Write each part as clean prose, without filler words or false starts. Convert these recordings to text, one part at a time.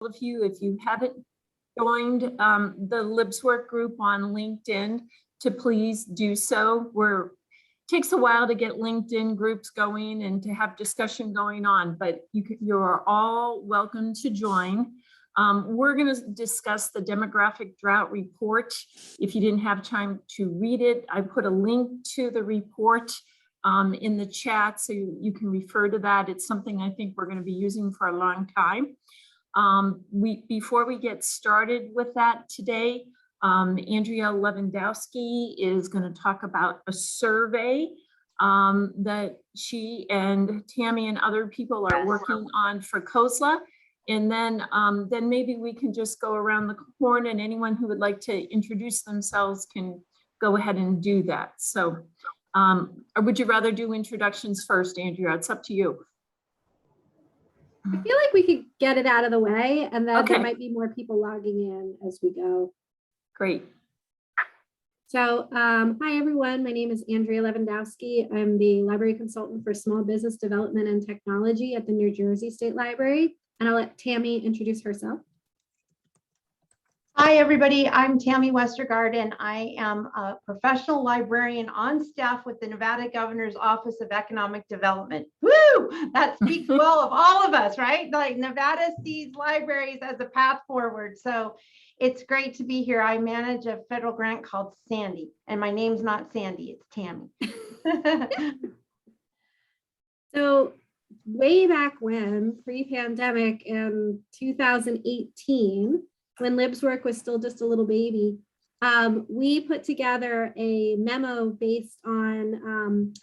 of you, if you haven't joined the LibsWork group on LinkedIn, to please do so. Takes a while to get LinkedIn groups going and to have discussion going on, but you are all welcome to join. We're going to discuss the demographic drought report. If you didn't have time to read it, I put a link to the report in the chat, so you can refer to that. It's something I think we're going to be using for a long time. Before we get started with that today, Andrea Lewandowski is going to talk about a survey that she and Tammy and other people are working on for COSLA. And then maybe we can just go around the horn, and anyone who would like to introduce themselves can go ahead and do that. So, or would you rather do introductions first, Andrea? It's up to you. I feel like we could get it out of the way, and then Okay. There might be more people logging in as we go. Great. So, hi everyone, my name is Andrea Lewandowski. I'm the library consultant for small business development and technology at the New Jersey State Library. And I'll let Tammy introduce herself. Hi, everybody. I'm Tammy Westergaard, and I am a professional librarian on staff with the Nevada Governor's Office of Economic Development. Woo! That speaks well of all of us, right? Like, Nevada sees libraries as a path forward. So it's great to be here. I manage a federal grant called Sandy, and my name's not Sandy, it's Tammy. So way back when, pre-pandemic in 2018, when LibsWork was still just a little baby, we put together a memo based on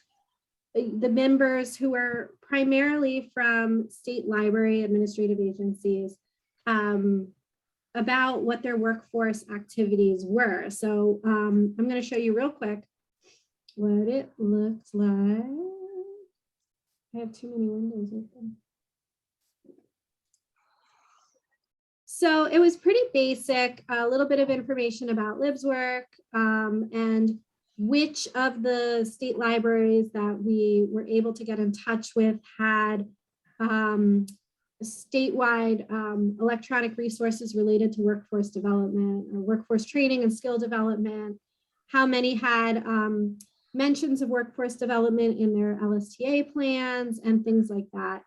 the members who were primarily from state library administrative agencies about what their workforce activities were. So I'm going to show you real quick what it looks like. I have too many windows open. So it was pretty basic, a little bit of information about LibsWork and which of the state libraries that we were able to get in touch with had statewide electronic resources related to workforce development or workforce training and skill development, how many had mentions of workforce development in their LSTA plans and things like that.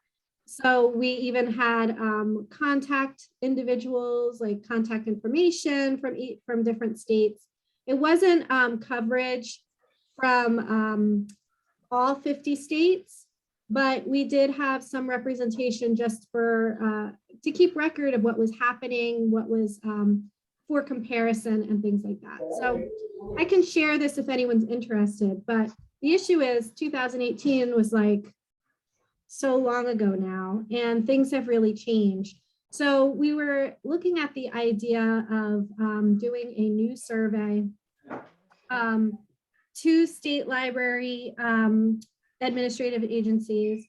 So we even had contact individuals, like contact information from different states. It wasn't coverage from all 50 states, but we did have some representation just for to keep record of what was happening, what was for comparison and things like that. So I can share this if anyone's interested, but the issue is 2018 was like so long ago now, and things have really changed. So we were looking at the idea of doing a new survey to state library administrative agencies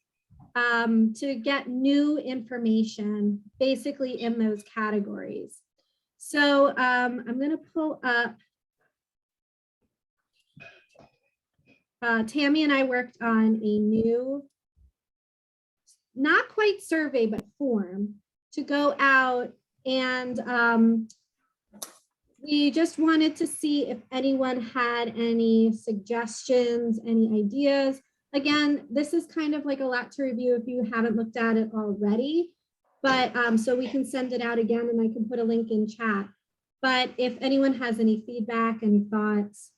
to get new information basically in those categories. So I'm going to pull up. Tammy and I worked on a new, not quite survey, but form to go out, and we just wanted to see if anyone had any suggestions, any ideas. Again, this is kind of like a lot to review if you haven't looked at it already, but so we can send it out again, and I can put a link in chat. But if anyone has any feedback, any thoughts,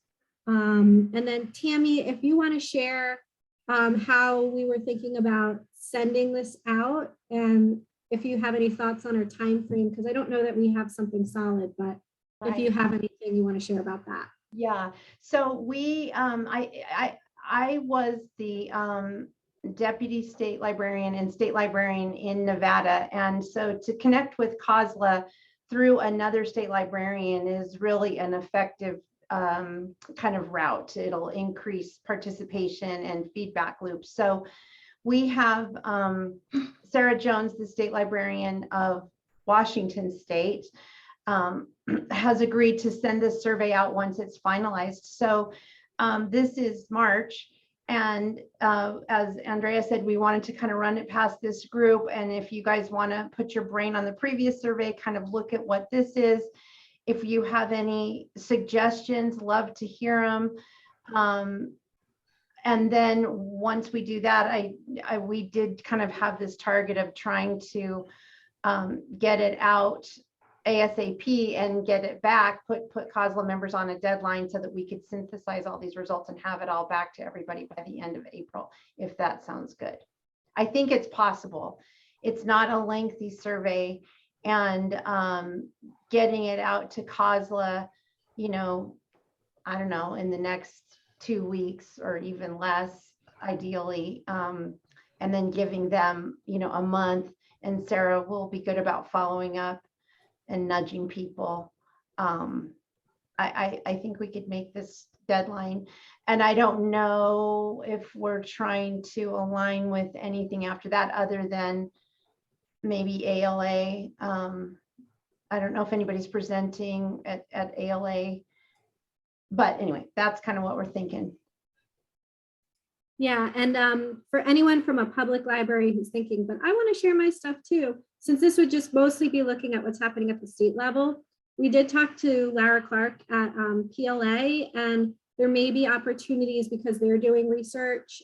and then Tammy, if you want to share how we were thinking about sending this out, and if you have any thoughts on our time frame, because I don't know that we have something solid, but if you have anything you want to share about that. Yeah, so we I was the deputy state librarian and state librarian in Nevada, and so to connect with COSLA through another state librarian is really an effective kind of route. It'll increase participation and feedback loops. So we have Sarah Jones, the state librarian of Washington State, has agreed to send this survey out once it's finalized. So this is March, And as Andrea said, we wanted to kind of run it past this group. And if you guys want to put your brain on the previous survey, kind of look at what this is. If you have any suggestions, love to hear them. And then once we do that, we did kind of have this target of trying to get it out ASAP and get it back, put COSLA members on a deadline so that we could synthesize all these results and have it all back to everybody by the end of April, if that sounds good. I think it's possible. It's not a lengthy survey, and getting it out to COSLA, you know, I don't know, in the next 2 weeks or even less, ideally, and then giving them, you know, a month. And Sarah will be good about following up and nudging people. I think we could make this deadline. And I don't know if we're trying to align with anything after that other than maybe ALA. I don't know if anybody's presenting at ALA, but anyway, that's kind of what we're thinking. Yeah, and for anyone from a public library who's thinking, but I want to share my stuff too, since this would just mostly be looking at what's happening at the state level, we did talk to Lara Clark at PLA, and there may be opportunities because they're doing research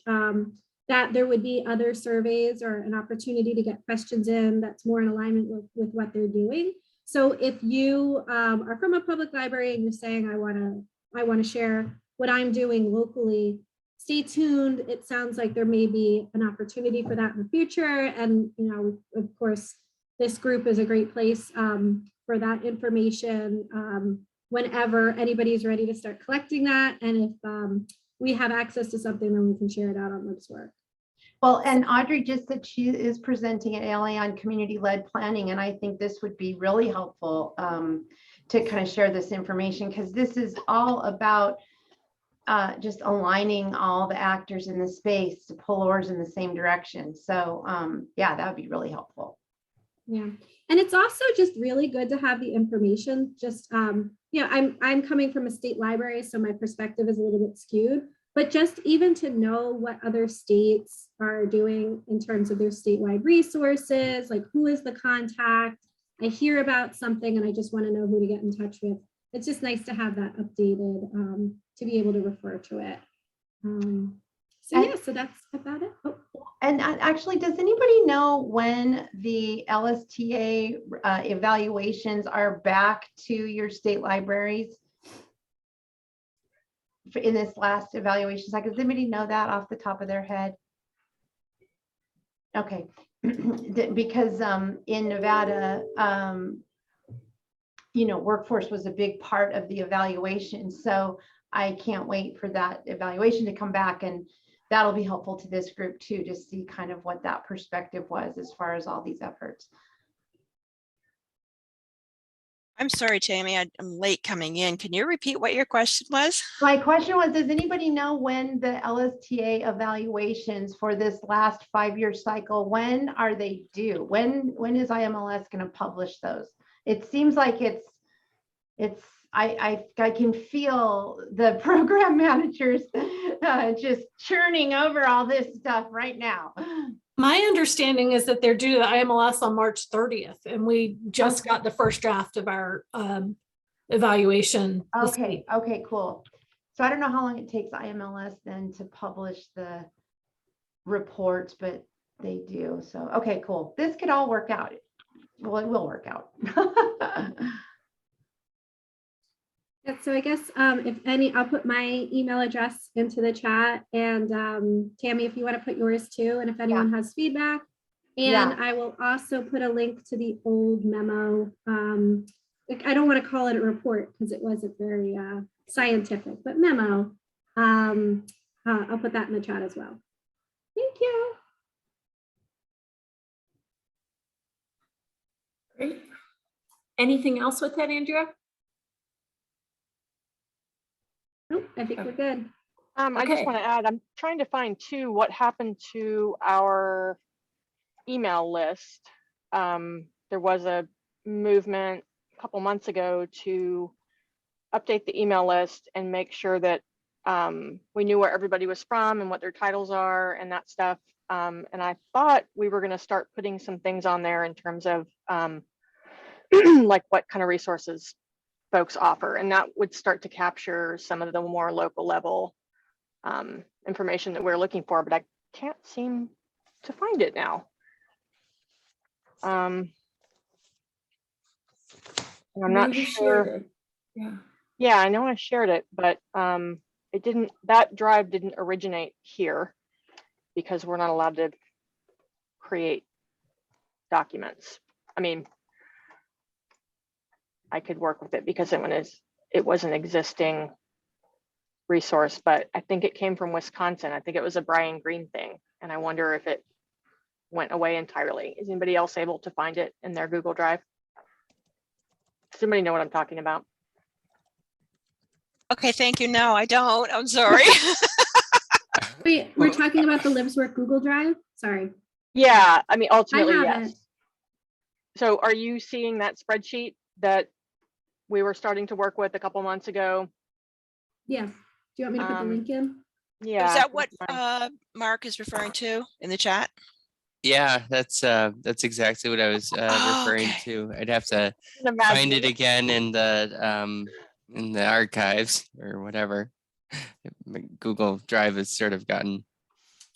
that there would be other surveys or an opportunity to get questions in that's more in alignment with what they're doing. So if you are from a public library and you're saying, I want to share what I'm doing locally, stay tuned. It sounds like there may be an opportunity for that in the future. And, you know, of course, this group is a great place for that information whenever anybody's ready to start collecting that. And if we have access to something, then we can share it out on LibsWork. Well, and Audrey just said she is presenting at ALA on community-led planning. And I think this would be really helpful to kind of share this information, because this is all about just aligning all the actors in the space to pull oars in the same direction. So yeah, that would be really helpful. Yeah, and it's also just really good to have the information. Just you know, I'm coming from a state library, so my perspective is a little bit skewed, but just even to know what other states are doing in terms of their statewide resources, like who is the contact. I hear about something and I just want to know who to get in touch with. It's just nice to have that updated to be able to refer to it. So yeah, so that's about it. Oh. And actually, does anybody know when the LSTA evaluations are back to your state libraries in this last evaluation cycle? Does anybody know that off the top of their head? Okay, because in Nevada, you know, workforce was a big part of the evaluation. So I can't wait for that evaluation to come back, and that'll be helpful to this group too, to see kind of what that perspective was as far as all these efforts. I'm sorry, Tammy, I'm late coming in. Can you repeat what your question was? My question was, does anybody know when the LSTA evaluations for this last 5-year cycle, when are they due? When is IMLS going to publish those? It seems like I can feel the program managers just churning over all this stuff right now. My understanding is that they're due to the IMLS on March 30th, and we just got the first draft of our evaluation. Okay, cool. So I don't know how long it takes IMLS then to publish the reports, but they do. So, okay, cool. This could all work out. Well, it will work out. Yeah, so I guess if any, I'll put my email address into the chat, and Tammy, if you want to put yours too, and if anyone has feedback, and I will also put a link to the old memo. I don't want to call it a report because it wasn't very scientific, but memo. I'll put that in the chat as well. Thank you. Great. Anything else with that, Andrea? Nope, I think we're good. I just want to add, I'm trying to find too what happened to our email list. There was a movement a couple months ago to update the email list and make sure that We knew where everybody was from and what their titles are and that stuff. And I thought we were going to start putting some things on there in terms of like what kind of resources folks offer. And that would start to capture some of the more local level information that we're looking for, but I can't seem to find it now. And I'm not You sure. shared it. Yeah. Yeah, I know I shared it, but it didn't, that drive didn't originate here because we're not allowed to create documents. I mean, I could work with it because it was an existing resource, but I think it came from Wisconsin. I think it was a Brian Green thing. And I wonder if it went away entirely. Is anybody else able to find it in their Google Drive? Does anybody know what I'm talking about? Okay, thank you. No, I don't. I'm sorry. Wait, we're talking about the LibsWork Google Drive? Sorry. Yeah, I mean, ultimately, have yes. it. So are you seeing that spreadsheet that we were starting to work with a couple months ago? Yeah. Do you want me to put the link in? Yeah. Is that what that's fine. Mark is referring to in the chat? Yeah, that's exactly what I was Oh, referring okay. to. I'd have to Can imagine find it again in the archives or whatever. My Google Drive has sort of gotten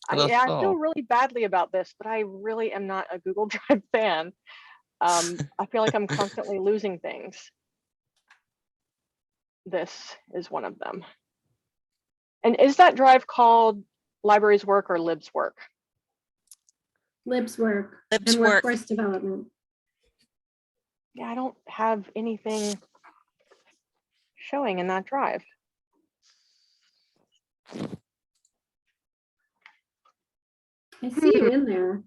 a little Yeah, I feel full. really badly about this, but I really am not a Google Drive fan. I feel like I'm constantly losing things. This is one of them. And is that drive called LibsWork or LibsWork? LibsWork and LibsWork. workforce development. Yeah, I don't have anything showing in that drive. I see you in there.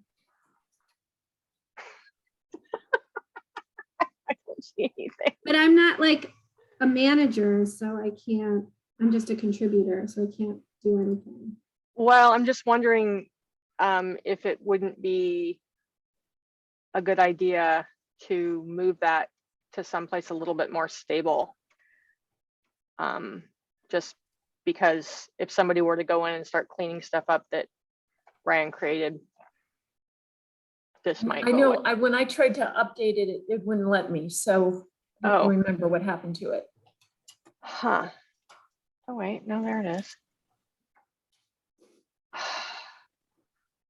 I don't see anything. But I'm not like a manager, so I can't, I'm just a contributor, so I can't do anything. Well, I'm just wondering if it wouldn't be a good idea to move that to someplace a little bit more stable. Just because if somebody were to go in and start cleaning stuff up that Ryan created, this might I go know, away. when I tried to update it, it wouldn't let me, so I don't Oh. remember what happened to it. Huh. Oh wait, no, there it is.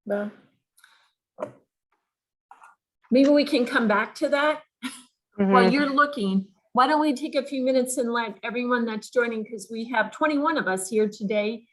Well, maybe we can come back to that. While Mhm. you're looking, why don't we take a few minutes and let everyone that's joining, because we have 21 of us here today,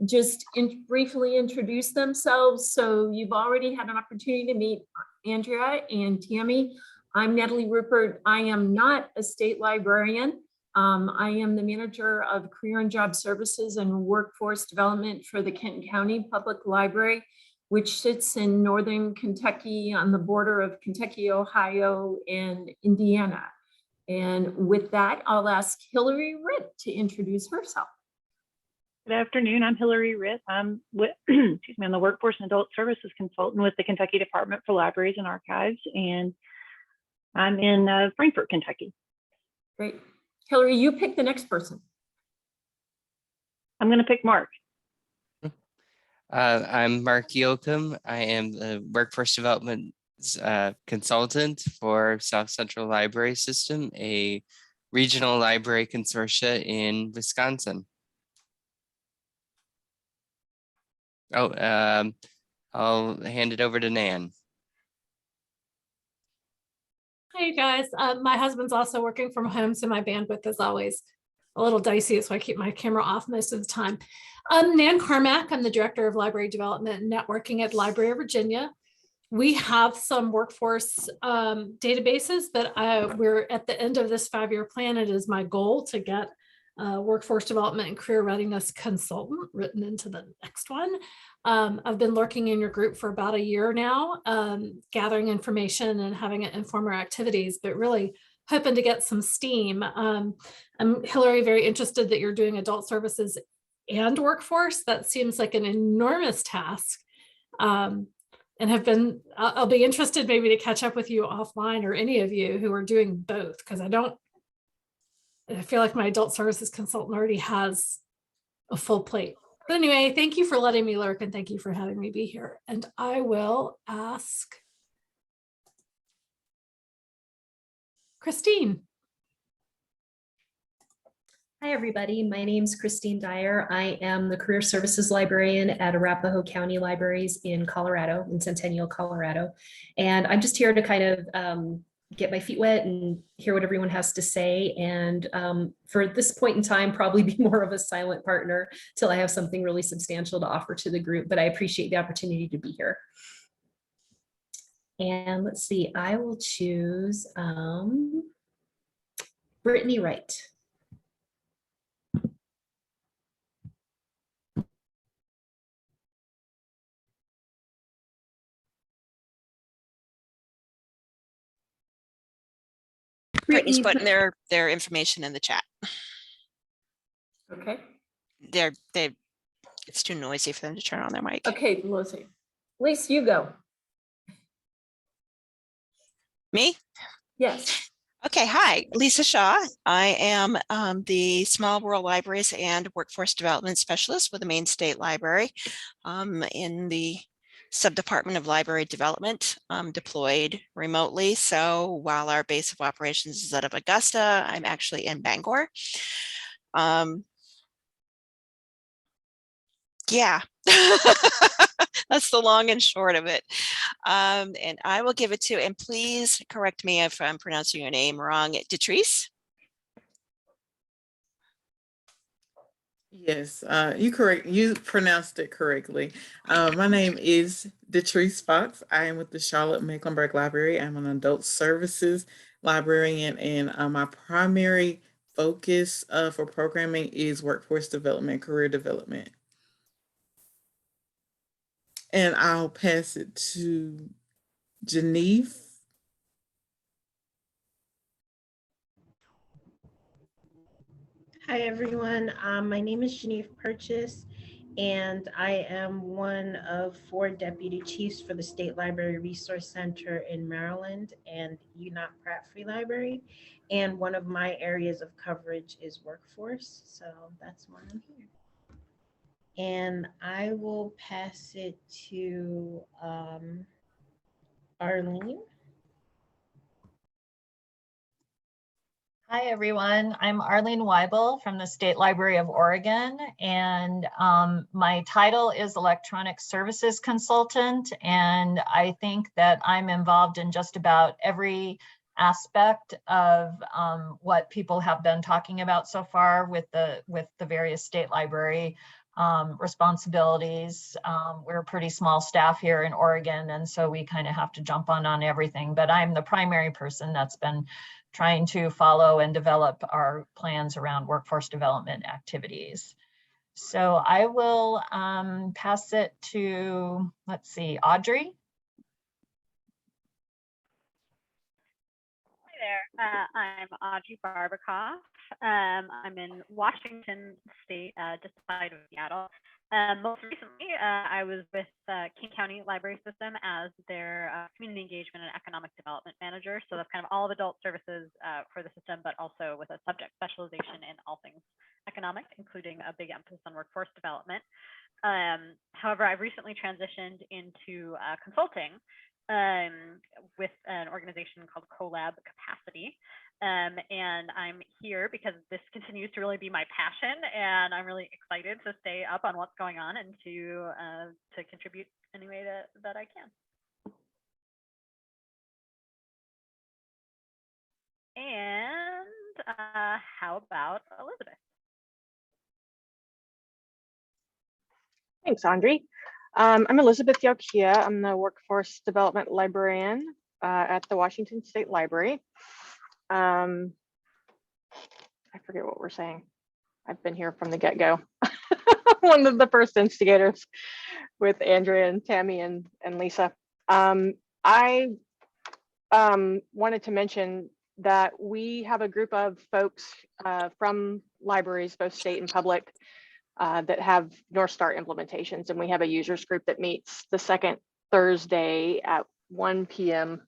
just briefly introduce themselves. So you've already had an opportunity to meet Andrea and Tammy. I'm Natalie Rupert. I am not a state librarian. I am the manager of Career and Job Services and Workforce Development for the Kenton County Public Library, which sits in northern Kentucky on the border of Kentucky, Ohio, and Indiana. And with that, I'll ask Hillary Ritt to introduce herself. Good afternoon. I'm Hillary Ritt. I'm with, excuse me, I'm the Workforce and Adult Services Consultant with the Kentucky Department for Libraries and Archives, and I'm in Frankfort, Kentucky. Great. Hillary, you pick the next person. I'm going to pick Mark. I'm Mark Yoakum. I am the Workforce Development Consultant for South Central Library System, a regional library consortia in Wisconsin. Oh, I'll hand it over to Nan. Hi, you guys. My husband's also working from home, so my bandwidth is always a little dicey, so I keep my camera off most of the time. I'm Nan Carmack. I'm the Director of Library Development and Networking at Library of Virginia. We have some workforce databases, but we're at the end of this 5-year plan. It is my goal to get workforce development and career readiness consultant written into the next one. I've been lurking in your group for about a year now, gathering information and having it inform our activities, but really hoping to get some steam. I'm, Hillary, very interested that you're doing adult services and workforce. That seems like an enormous task. And have been, I'll be interested maybe to catch up with you offline, or any of you who are doing both, because I feel like my adult services consultant already has a full plate. But anyway, thank you for letting me lurk and thank you for having me be here. And I will ask Christine. Hi, everybody. My name's Christine Dyer. I am the Career Services Librarian at Arapahoe County Libraries in Colorado, in Centennial, Colorado. And I'm just here to kind of get my feet wet and hear what everyone has to say. And for this point in time, probably be more of a silent partner till I have something really substantial to offer to the group. But I appreciate the opportunity to be here. And let's see, I will choose Brittany Wright. Brittany's putting their information in the chat. Okay. It's too noisy for them to turn on their mic. Okay, Lisa, you go. Me? Yes. Okay, hi, Lisa Shaw. I am the Small Rural Libraries and Workforce Development Specialist with the Maine State Library in the Subdepartment of Library Development, deployed remotely. So while our base of operations is out of Augusta, I'm actually in Bangor. Yeah, that's the long and short of it. And I will give it to, and please correct me if I'm pronouncing your name wrong, Detrice. Yes, you pronounced it correctly. My name is Detrice Fox. I am with the Charlotte Mecklenburg Library. I'm an adult services librarian, and my primary focus for programming is workforce development, career development. And I'll pass it to Geneve. Hi, everyone. My name is Geneve Purchase, and I am one of 4 deputy chiefs for the State Library Resource Center in Maryland and UNOT Pratt Free Library. And one of my areas of coverage is workforce. So that's why I'm here. And I will pass it to Arlene. Hi, everyone. I'm Arlene Weibel from the State Library of Oregon, and my title is Electronic Services Consultant, and I think that I'm involved in just about every aspect of what people have been talking about so far with the various state library responsibilities. We're a pretty small staff here in Oregon, and so we kind of have to jump on everything, but I'm the primary person that's been trying to follow and develop our plans around workforce development activities. So I will pass it to, let's see, Audrey. Hi there, I'm Audrey Barbakoff. I'm in Washington State, just outside of Seattle. Most recently, I was with King County Library System as their community engagement and economic development manager. So that's kind of all of adult services for the system, but also with a subject specialization in all things economic, including a big emphasis on workforce development. However, I've recently transitioned into consulting with an organization called Collab Capacity. And I'm here because this continues to really be my passion, and I'm really excited to stay up on what's going on and to contribute any way that I can. And how about Elizabeth? Thanks, Andre. I'm Elizabeth Yokia. I'm the Workforce Development Librarian at the Washington State Library. I forget what we're saying. I've been here from the get-go. One of the first instigators with Andrea and Tammy and Lisa. I wanted to mention that we have a group of folks from libraries, both state and public, that have North Star implementations, and we have a users group that meets the second Thursday at 1 p.m.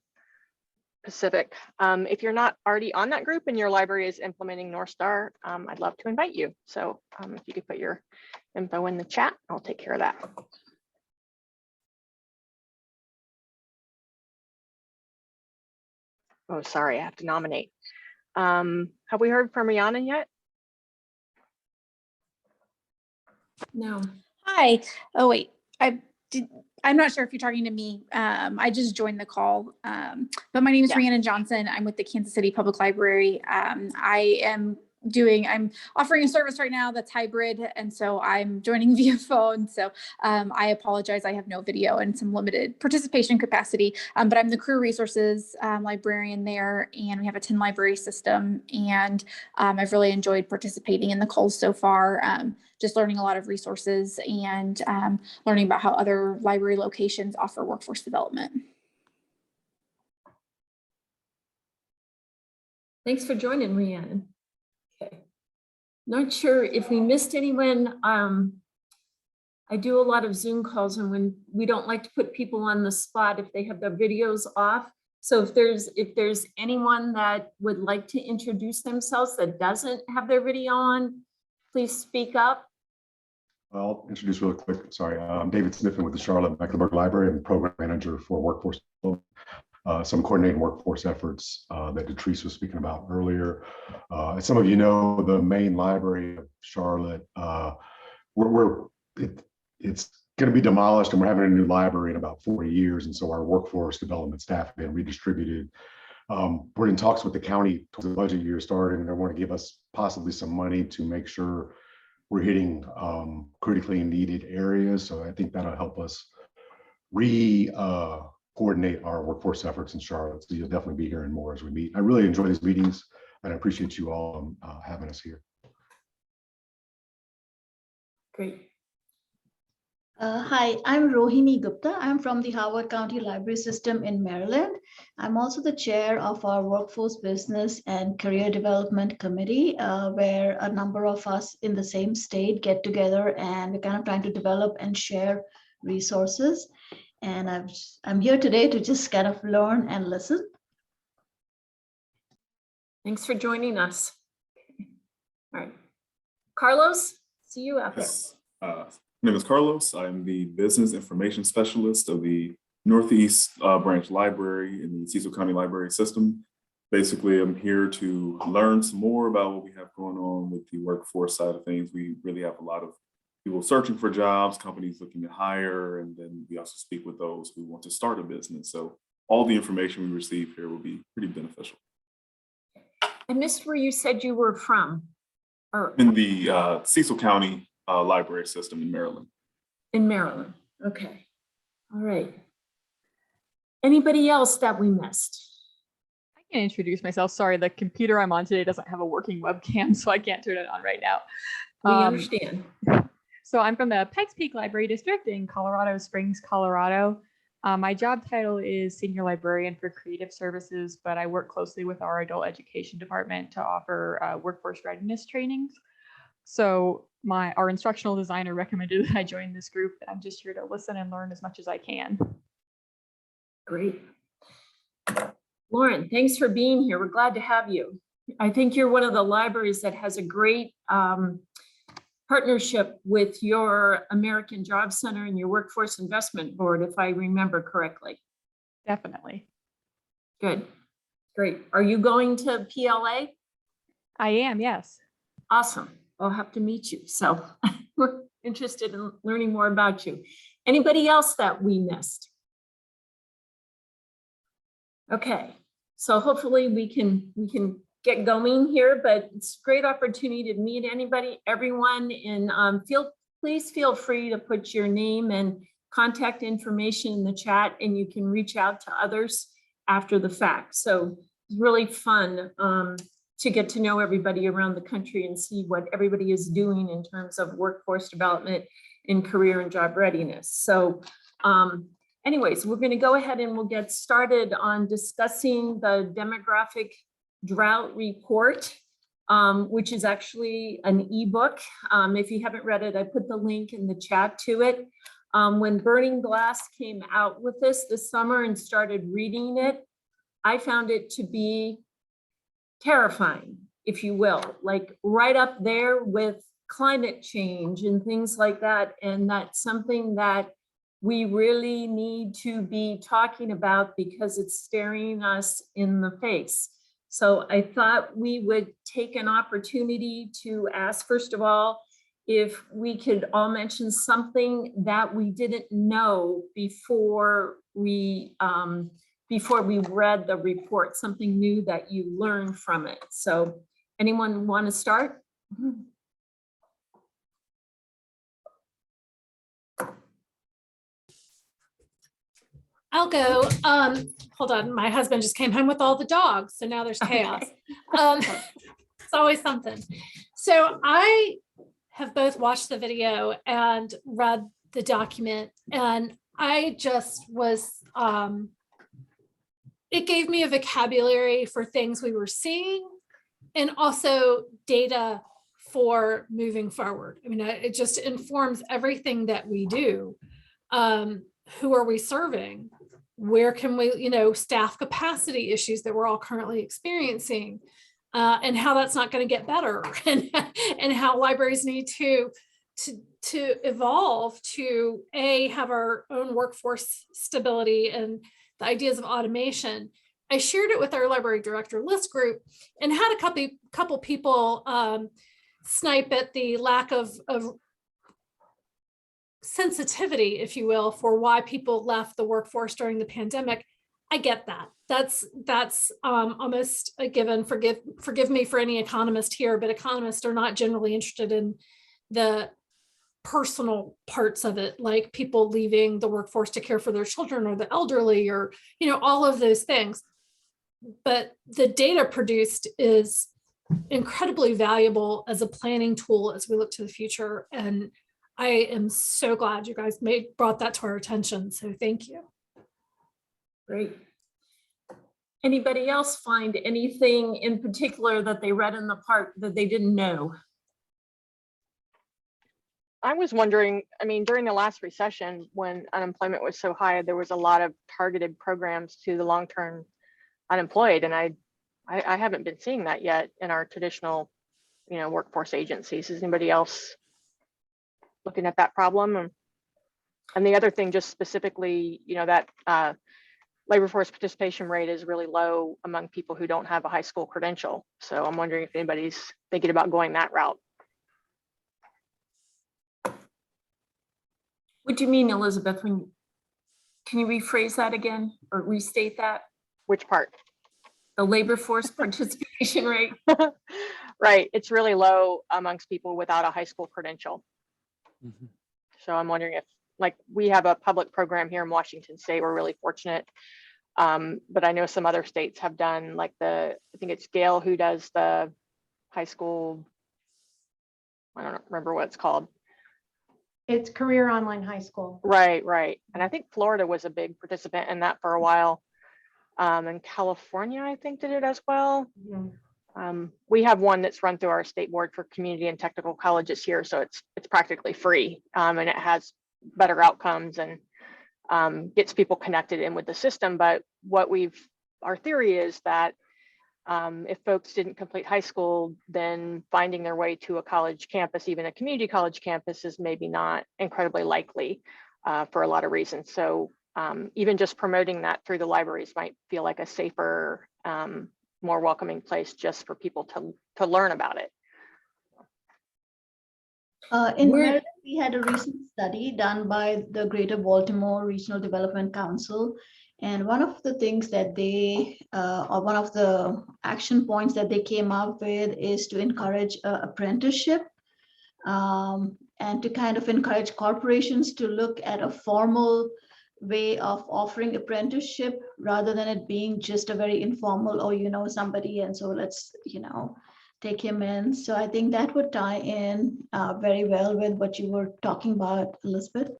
Pacific. If you're not already on that group and your library is implementing North Star, I'd love to invite you. So if you could put your info in the chat, I'll take care of that. Oh, sorry, I have to nominate. Have we heard from Rihanna yet? No. Hi. Oh, wait. I'm not sure if you're talking to me. I just joined the call. But my name is Rhiannon Johnson. I'm with the Kansas City Public Library. I'm offering a service right now that's hybrid. And so I'm joining via phone. So I apologize. I have no video and some limited participation capacity. But I'm the career resources librarian there. And we have a 10 library system. And I've really enjoyed participating in the calls so far. Just learning a lot of resources and learning about how other library locations offer workforce development. Thanks for joining, Rhiannon. Okay. Not sure if we missed anyone. I do a lot of Zoom calls, and when we don't like to put people on the spot if they have their videos off. So if there's anyone that would like to introduce themselves that doesn't have their video on, please speak up. I'll introduce really quick. Sorry, I'm David Sniffen with the Charlotte Mecklenburg Library. I'm program manager for workforce. Some coordinating workforce efforts that Detrice was speaking about earlier. As some of you know, the main library of Charlotte, it's going to be demolished, and we're having a new library in about 40 years. And so our workforce development staff have been redistributed. We're in talks with the county towards the budget year starting, and they want to give us possibly some money to make sure we're hitting critically needed areas. So I think that'll help us coordinate our workforce efforts in Charlotte. So you'll definitely be hearing more as we meet. I really enjoy these meetings, and I appreciate you all having us here. Great. Hi, I'm Rohini Gupta. I'm from the Howard County Library System in Maryland. I'm also the chair of our Workforce Business and Career Development Committee, where a number of us in the same state get together and we're kind of trying to develop and share resources. And I'm here today to just kind of learn and listen. Thanks for joining us. All right. Carlos, see you out there. Yes. My name is Carlos. I'm the Business Information Specialist of the Northeast Branch Library in the Cecil County Library System. Basically, I'm here to learn some more about what we have going on with the workforce side of things. We really have a lot of people searching for jobs, companies looking to hire, and then we also speak with those who want to start a business. So all the information we receive here will be pretty beneficial. I missed where you said you were from. In the Cecil County Library System in Maryland. In Maryland, okay. All right. Anybody else that we missed? I can introduce myself. Sorry, the computer I'm on today doesn't have a working webcam, so I can't turn it on right now. We understand. So I'm from the Pikes Peak Library District in Colorado Springs, Colorado. My job title is Senior Librarian for Creative Services, but I work closely with our Adult Education Department to offer workforce readiness trainings. So our instructional designer recommended that I join this group, and I'm just here to listen and learn as much as I can. Great. Lauren, thanks for being here. We're glad to have you. I think you're one of the libraries that has a great partnership with your American Job Center and your Workforce Investment Board, if I remember correctly. Definitely. Good. Great. Are you going to PLA? I am, yes. Awesome. I'll have to meet you. So we're interested in learning more about you. Anybody else that we missed? Okay, so hopefully we can get going here, but it's a great opportunity to meet everyone, and please feel free to put your name and contact information in the chat, and you can reach out to others after the fact. So it's really fun to get to know everybody around the country and see what everybody is doing in terms of workforce development and career and job readiness. So anyways, we're going to go ahead and we'll get started on discussing the Demographic Drought report, which is actually an ebook. If you haven't read it, I put the link in the chat to it. When Burning Glass came out with this summer and started reading it, I found it to be terrifying, if you will, like right up there with climate change and things like that. And that's something that we really need to be talking about because it's staring us in the face. So I thought we would take an opportunity to ask, first of all, if we could all mention something that we didn't know before we read the report, something new that you learned from it. So anyone want to start? I'll go. Hold on. My husband just came home with all the dogs, so now there's chaos. It's always something. So I have both watched the video and read the document, and I just was, it gave me a vocabulary for things we were seeing and also data for moving forward. I mean, it just informs everything that we do. Who are we serving? Where can we, staff capacity issues that we're all currently experiencing, and how that's not going to get better, and how libraries need to evolve to have our own workforce stability and the ideas of automation. I shared it with our library director list group and had a couple people snipe at the lack of sensitivity, if you will, for why people left the workforce during the pandemic. I get that. That's almost a given. Forgive me for any economist here, but economists are not generally interested in the personal parts of it, like people leaving the workforce to care for their children or the elderly, or all of those things. But the data produced is incredibly valuable as a planning tool as we look to the future. And I am so glad you guys brought that to our attention. So thank you. Great. Anybody else find anything in particular that they read in the part that they didn't know? I was wondering, I mean, during the last recession, when unemployment was so high, there was a lot of targeted programs to the long-term unemployed. And I haven't been seeing that yet in our traditional, workforce agencies. Is anybody else looking at that problem? And the other thing, just specifically, that labor force participation rate is really low among people who don't have a high school credential. So I'm wondering if anybody's thinking about going that route. What do you mean, Elizabeth? Can you rephrase that again or restate that? Which part? The labor force participation rate? Right. It's really low amongst people without a high school credential. Mm-hmm. So I'm wondering if, like, we have a public program here in Washington State. We're really fortunate. But I know some other states have done, like I think it's Gale who does the high school, I don't remember what it's called. It's Career Online High School. Right. And I think Florida was a big participant in that for a while. And California, I think, did it as well. Mm-hmm. We have one that's run through our state board for community and technical colleges here. So it's practically free, and it has better outcomes and gets people connected in with the system. But our theory is that if folks didn't complete high school, then finding their way to a college campus, even a community college campus, is maybe not incredibly likely for a lot of reasons. So even just promoting that through the libraries might feel like a safer, more welcoming place just for people to learn about it. In Maryland, we had a recent study done by the Greater Baltimore Regional Development Council. And one of the things that or one of the action points that they came up with is to encourage apprenticeship, and to kind of encourage corporations to look at a formal way of offering apprenticeship rather than it being just a very informal, somebody, and so let's, take him in. So I think that would tie in very well with what you were talking about, Elizabeth.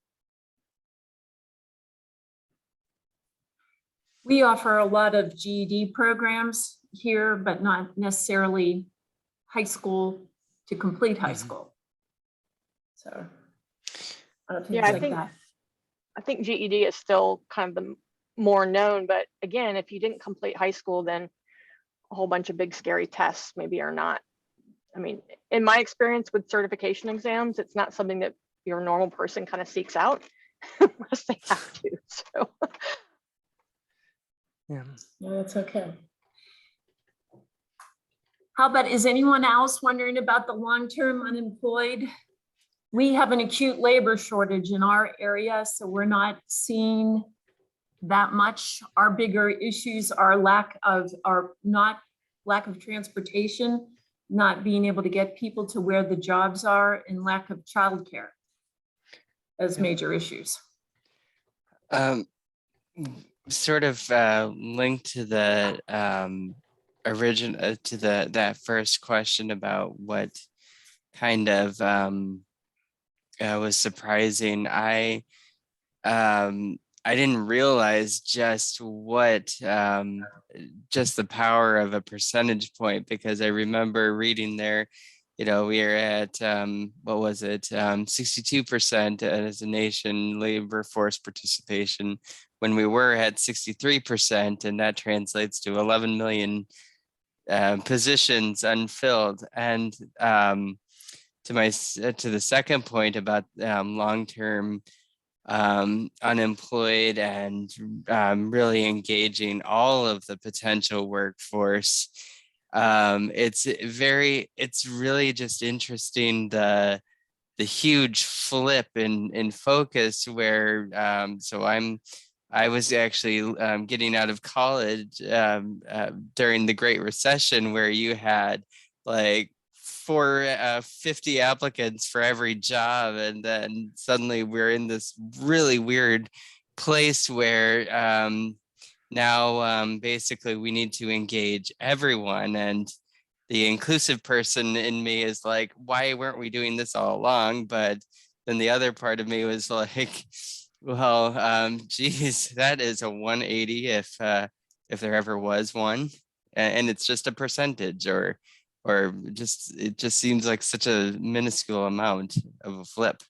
We offer a lot of GED programs here, but not necessarily high school to complete high school. So I think GED is still kind of more known. But again, if you didn't complete high school, then a whole bunch of big scary tests maybe are not. I mean, in my experience with certification exams, it's not something that your normal person kind of seeks out unless they have to. So Yeah. No, that's okay. How about, is anyone else wondering about the long-term unemployed? We have an acute labor shortage in our area, so we're not seeing that much. Our bigger issues are lack of transportation, not being able to get people to where the jobs are, and lack of childcare as major issues. Sort of linked to the that first question about what kind of was surprising. I didn't realize just what just the power of a percentage point, because I remember reading there, we are at what was it, 62% as a nation labor force participation, when we were at 63%, and that translates to 11 million positions unfilled. And to the second point about long-term unemployed and really engaging all of the potential workforce, it's really just interesting the huge flip in focus where I was actually getting out of college during the Great Recession, where you had like 50 applicants for every job, and then suddenly we're in this really weird place where now basically we need to engage everyone. And the inclusive person in me is like, why weren't we doing this all along? But then the other part of me was like, well, geez, that is a 180 if there ever was one, and it's just a percentage, or just, it just seems like such a minuscule amount of a flip.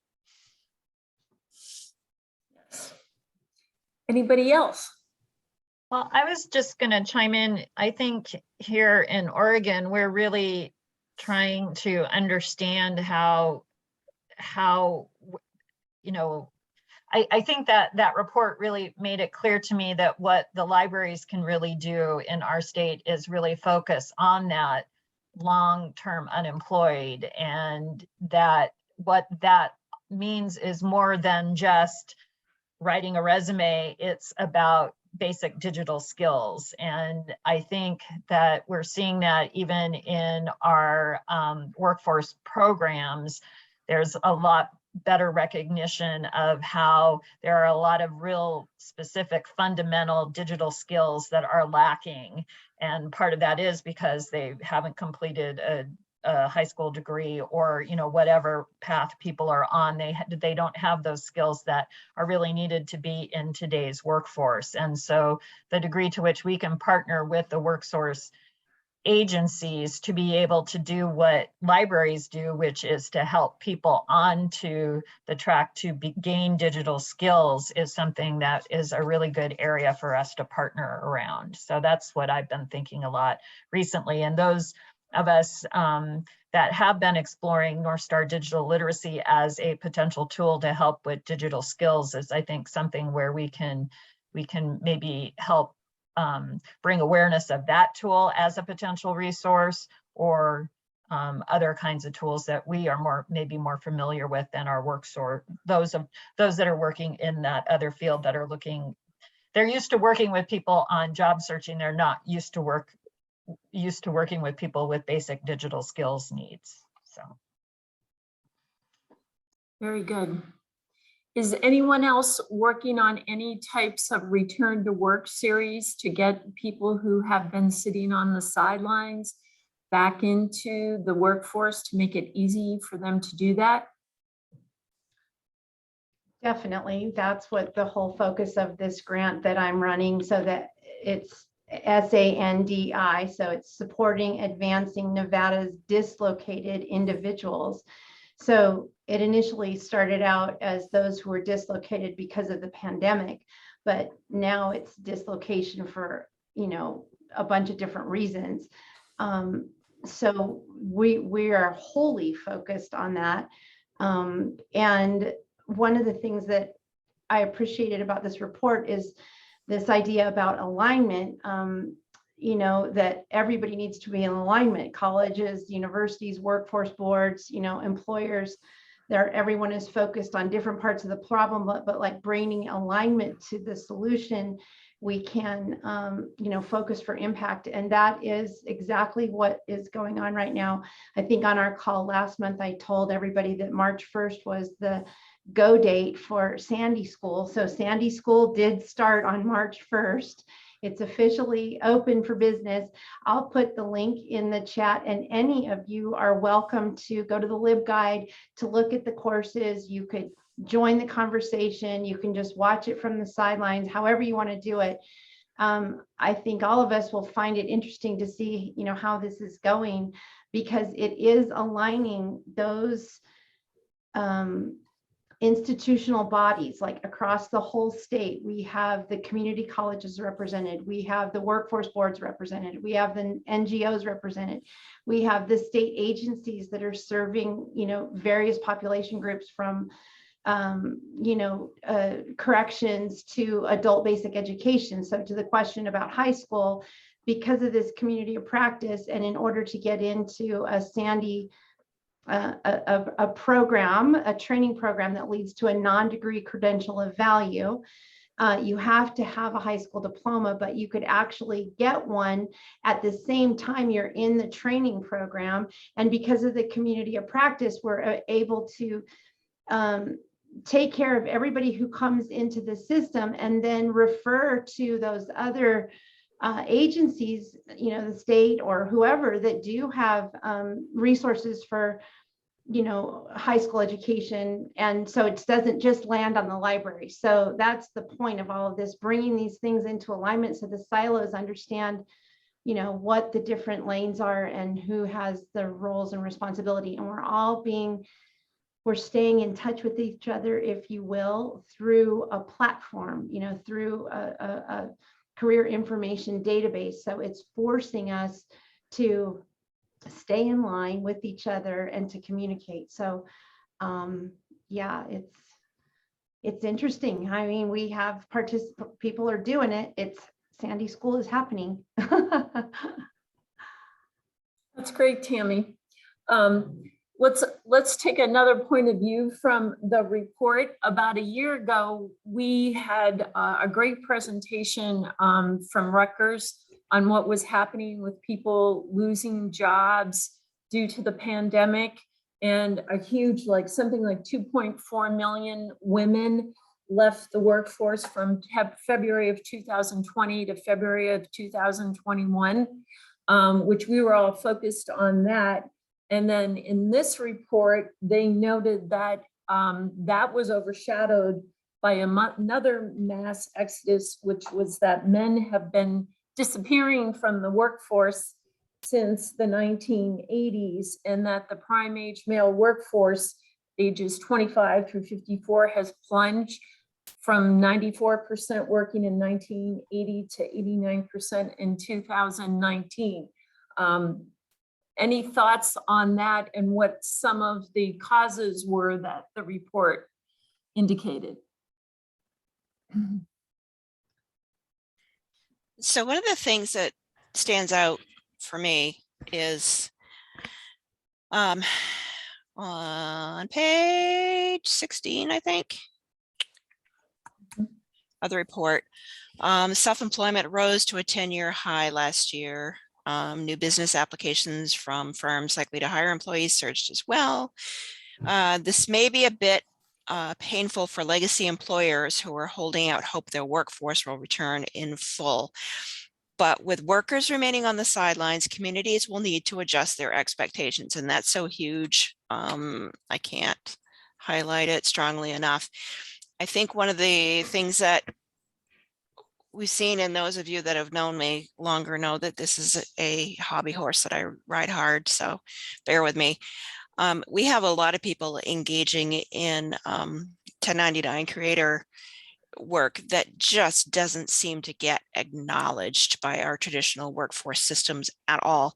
Anybody else? Well, I was just going to chime in. I think here in Oregon, we're really trying to understand how I think that report really made it clear to me that what the libraries can really do in our state is really focus on that long-term unemployed, and that what that means is more than just writing a resume. It's about basic digital skills. And I think that we're seeing that even in our workforce programs. There's a lot better recognition of how there are a lot of real specific fundamental digital skills that are lacking. And part of that is because they haven't completed a high school degree, or whatever path people are on, they don't have those skills that are really needed to be in today's workforce. And so the degree to which we can partner with the workforce agencies to be able to do what libraries do, which is to help people onto the track to gain digital skills, is something that is a really good area for us to partner around. So that's what I've been thinking a lot recently. And those of us that have been exploring North Star digital literacy as a potential tool to help with digital skills is, I think, something where we can maybe help bring awareness of that tool as a potential resource, or other kinds of tools that we are maybe more familiar with than our workforce. Those that are working in that other field that are looking, they're used to working with people on job searching. They're not used to working with people with basic digital skills needs. So. Very good. Is anyone else working on any types of return to work series to get people who have been sitting on the sidelines back into the workforce, to make it easy for them to do that? Definitely. That's what the whole focus of this grant that I'm running, so that it's SANDI, so it's supporting advancing Nevada's dislocated individuals. So it initially started out as those who were dislocated because of the pandemic, but now it's dislocation for, you know, a bunch of different reasons. So we are wholly focused on that. And one of the things that I appreciated about this report is this idea about alignment, you know, that everybody needs to be in alignment, colleges, universities, workforce boards, you know, employers, everyone is focused on different parts of the problem, but like bringing alignment to the solution, we can, you know, focus for impact. And that is exactly what is going on right now. I think on our call last month, I told everybody that March 1st was the go date for Sandy School. So Sandy School did start on March 1st. It's officially open for business. I'll put the link in the chat, and any of you are welcome to go to the LibGuide to look at the courses. You could join the conversation. You can just watch it from the sidelines, however you want to do it. I think all of us will find it interesting to see, you know, how this is going, because it is aligning those institutional bodies like across the whole state. We have the community colleges represented, we have the workforce boards represented, we have the NGOs represented, we have the state agencies that are serving, you know, various population groups from you know, corrections to adult basic education. So to the question about high school, because of this community of practice, and in order to get into a Sandy a program, a training program that leads to a non-degree credential of value, you have to have a high school diploma, but you could actually get one at the same time you're in the training program. And because of the community of practice, we're able to take care of everybody who comes into the system and then refer to those other agencies, you know, the state or whoever that do have resources for, you know, high school education. And so it doesn't just land on the library. So that's the point of all of this, bringing these things into alignment so the silos understand, you know, what the different lanes are and who has the roles and responsibility. And we're staying in touch with each other, if you will, through a platform, you know, through a career information database. So it's forcing us to stay in line with each other and to communicate. So yeah, it's interesting. I mean, we have people are doing it. It's Sandy School is happening. That's great, Tammy. Let's take another point of view from the report. About a year ago, we had a great presentation from Rutgers on what was happening with people losing jobs due to the pandemic, and a huge, like something like 2.4 million women left the workforce from February of 2020 to February of 2021, which we were all focused on that. And then in this report, they noted that that was overshadowed by another mass exodus, which was that men have been disappearing from the workforce since the 1980s, and that the prime age male workforce, ages 25 through 54, has plunged from 94% working in 1980 to 89% in 2019. Any thoughts on that and what some of the causes were that the report indicated? So one of the things that stands out for me is on page 16, I think, of the report, self-employment rose to a 10-year high last year. New business applications from firms likely to hire employees surged as well. This may be a bit painful for legacy employers who are holding out hope their workforce will return in full. But with workers remaining on the sidelines, communities will need to adjust their expectations, and that's so huge. I can't highlight it strongly enough. I think one of the things that we've seen, and those of you that have known me longer know that this is a hobby horse that I ride hard, so bear with me. We have a lot of people engaging in 1099 creator work that just doesn't seem to get acknowledged by our traditional workforce systems at all.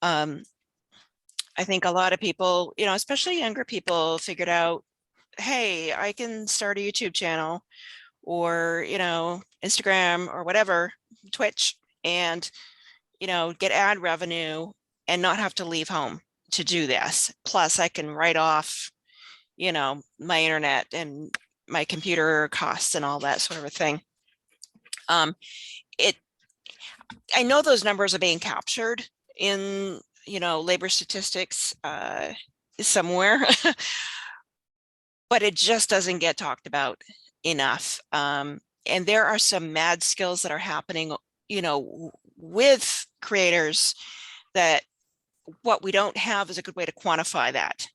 I think a lot of people, you know, especially younger people, figured out, hey, I can start a YouTube channel or, you know, Instagram or whatever, Twitch, and, you know, get ad revenue and not have to leave home to do this. Plus I can write off, you know, my internet and my computer costs and all that sort of a thing. I know those numbers are being captured in, you know, labor statistics somewhere, but it just doesn't get talked about enough. And there are some mad skills that are happening, you know, with creators that what we don't have is a good way to quantify that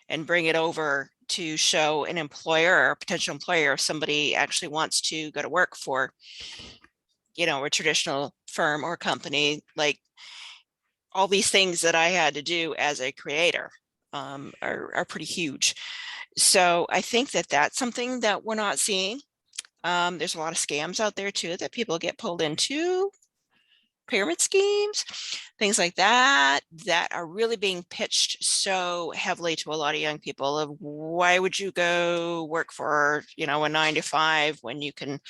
and bring it over to show an employer or a potential employer if somebody actually wants to go to work for, you know, a traditional firm or company. Like all these things that I had to do as a creator are pretty huge. So I think that that's something that we're not seeing. There's a lot of scams out there too that people get pulled into, pyramid schemes, things like that, that are really being pitched so heavily to a lot of young people of why would you go work for, you know, a 9-to-5 when you can,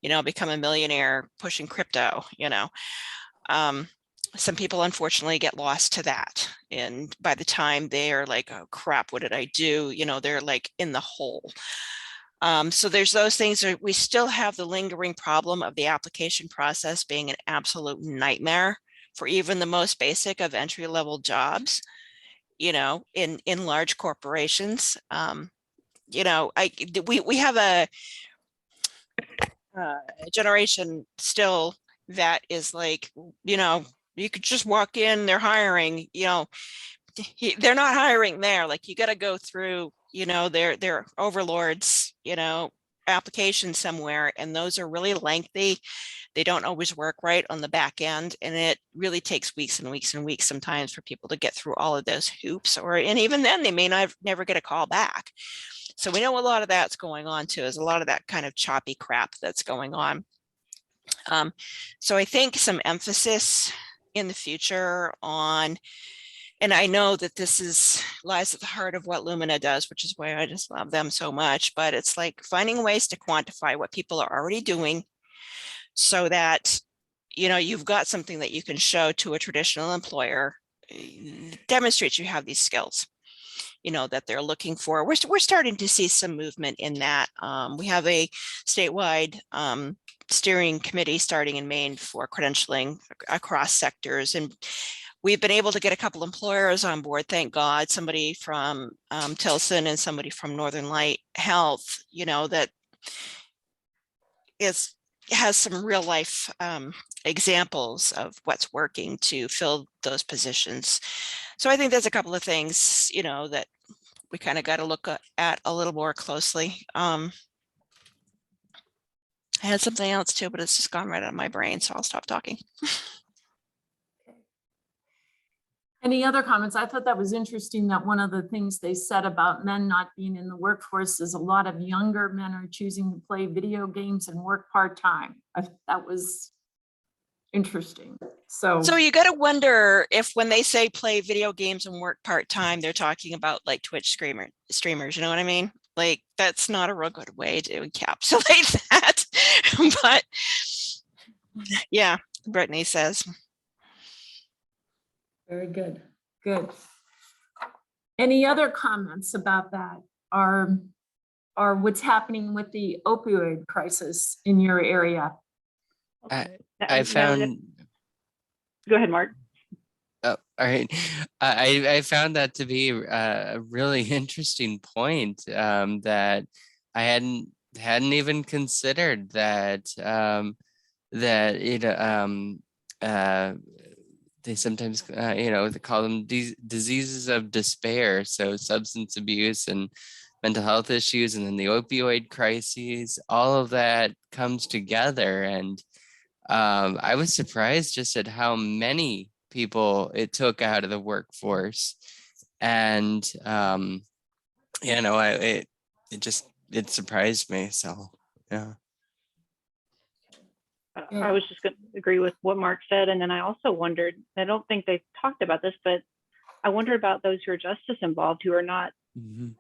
you know, become a millionaire pushing crypto, you know. Some people unfortunately get lost to that. And by the time they are like, oh crap, what did I do? You know, they're like in the hole. So there's those things. We still have the lingering problem of the application process being an absolute nightmare for even the most basic of entry-level jobs, you know, in large corporations. You know, we have a generation still that is like, you know, you could just walk in, they're hiring, you know, they're not hiring there. Like you got to go through, you know, their overlords, you know, application somewhere. And those are really lengthy. They don't always work right on the back end. And it really takes weeks and weeks and weeks sometimes for people to get through all of those hoops, and even then they may never get a call back. So we know a lot of that's going on too, is a lot of that kind of choppy crap that's going on. So I think some emphasis in the future on, and I know that this lies at the heart of what Lumina does, which is why I just love them so much, but it's like finding ways to quantify what people are already doing so that, you know, you've got something that you can show to a traditional employer, demonstrates you have these skills, you know, that they're looking for. We're starting to see some movement in that. We have a statewide steering committee starting in Maine for credentialing across sectors. And we've been able to get a couple employers on board, thank God, somebody from Tilson and somebody from Northern Light Health, you know, that has some real life examples of what's working to fill those positions. So I think there's a couple of things, you know, that we kind of got to look at a little more closely. I had something else too, but it's just gone right out of my brain, so I'll stop talking. Any other comments? I thought that was interesting that one of the things they said about men not being in the workforce is a lot of younger men are choosing to play video games and work part-time. That was interesting. So you got to wonder if when they say play video games and work part-time, they're talking about like Twitch streamers, you know what I mean? Like that's not a real good way to encapsulate that. But yeah, Brittany says. Very good. Good. Any other comments about that? Or what's happening with the opioid crisis in your area? I found. Go ahead, Mark. Oh, all right. I found that to be a really interesting point that I hadn't even considered that that it they sometimes you know, they call them diseases of despair. So substance abuse and mental health issues, and then the opioid crises, all of that comes together. And I was surprised just at how many people it took out of the workforce. And you know, it surprised me. So yeah. I was just going to agree with what Mark said. And then I also wondered, I don't think they've talked about this, but I wonder about those who are justice involved who are not, and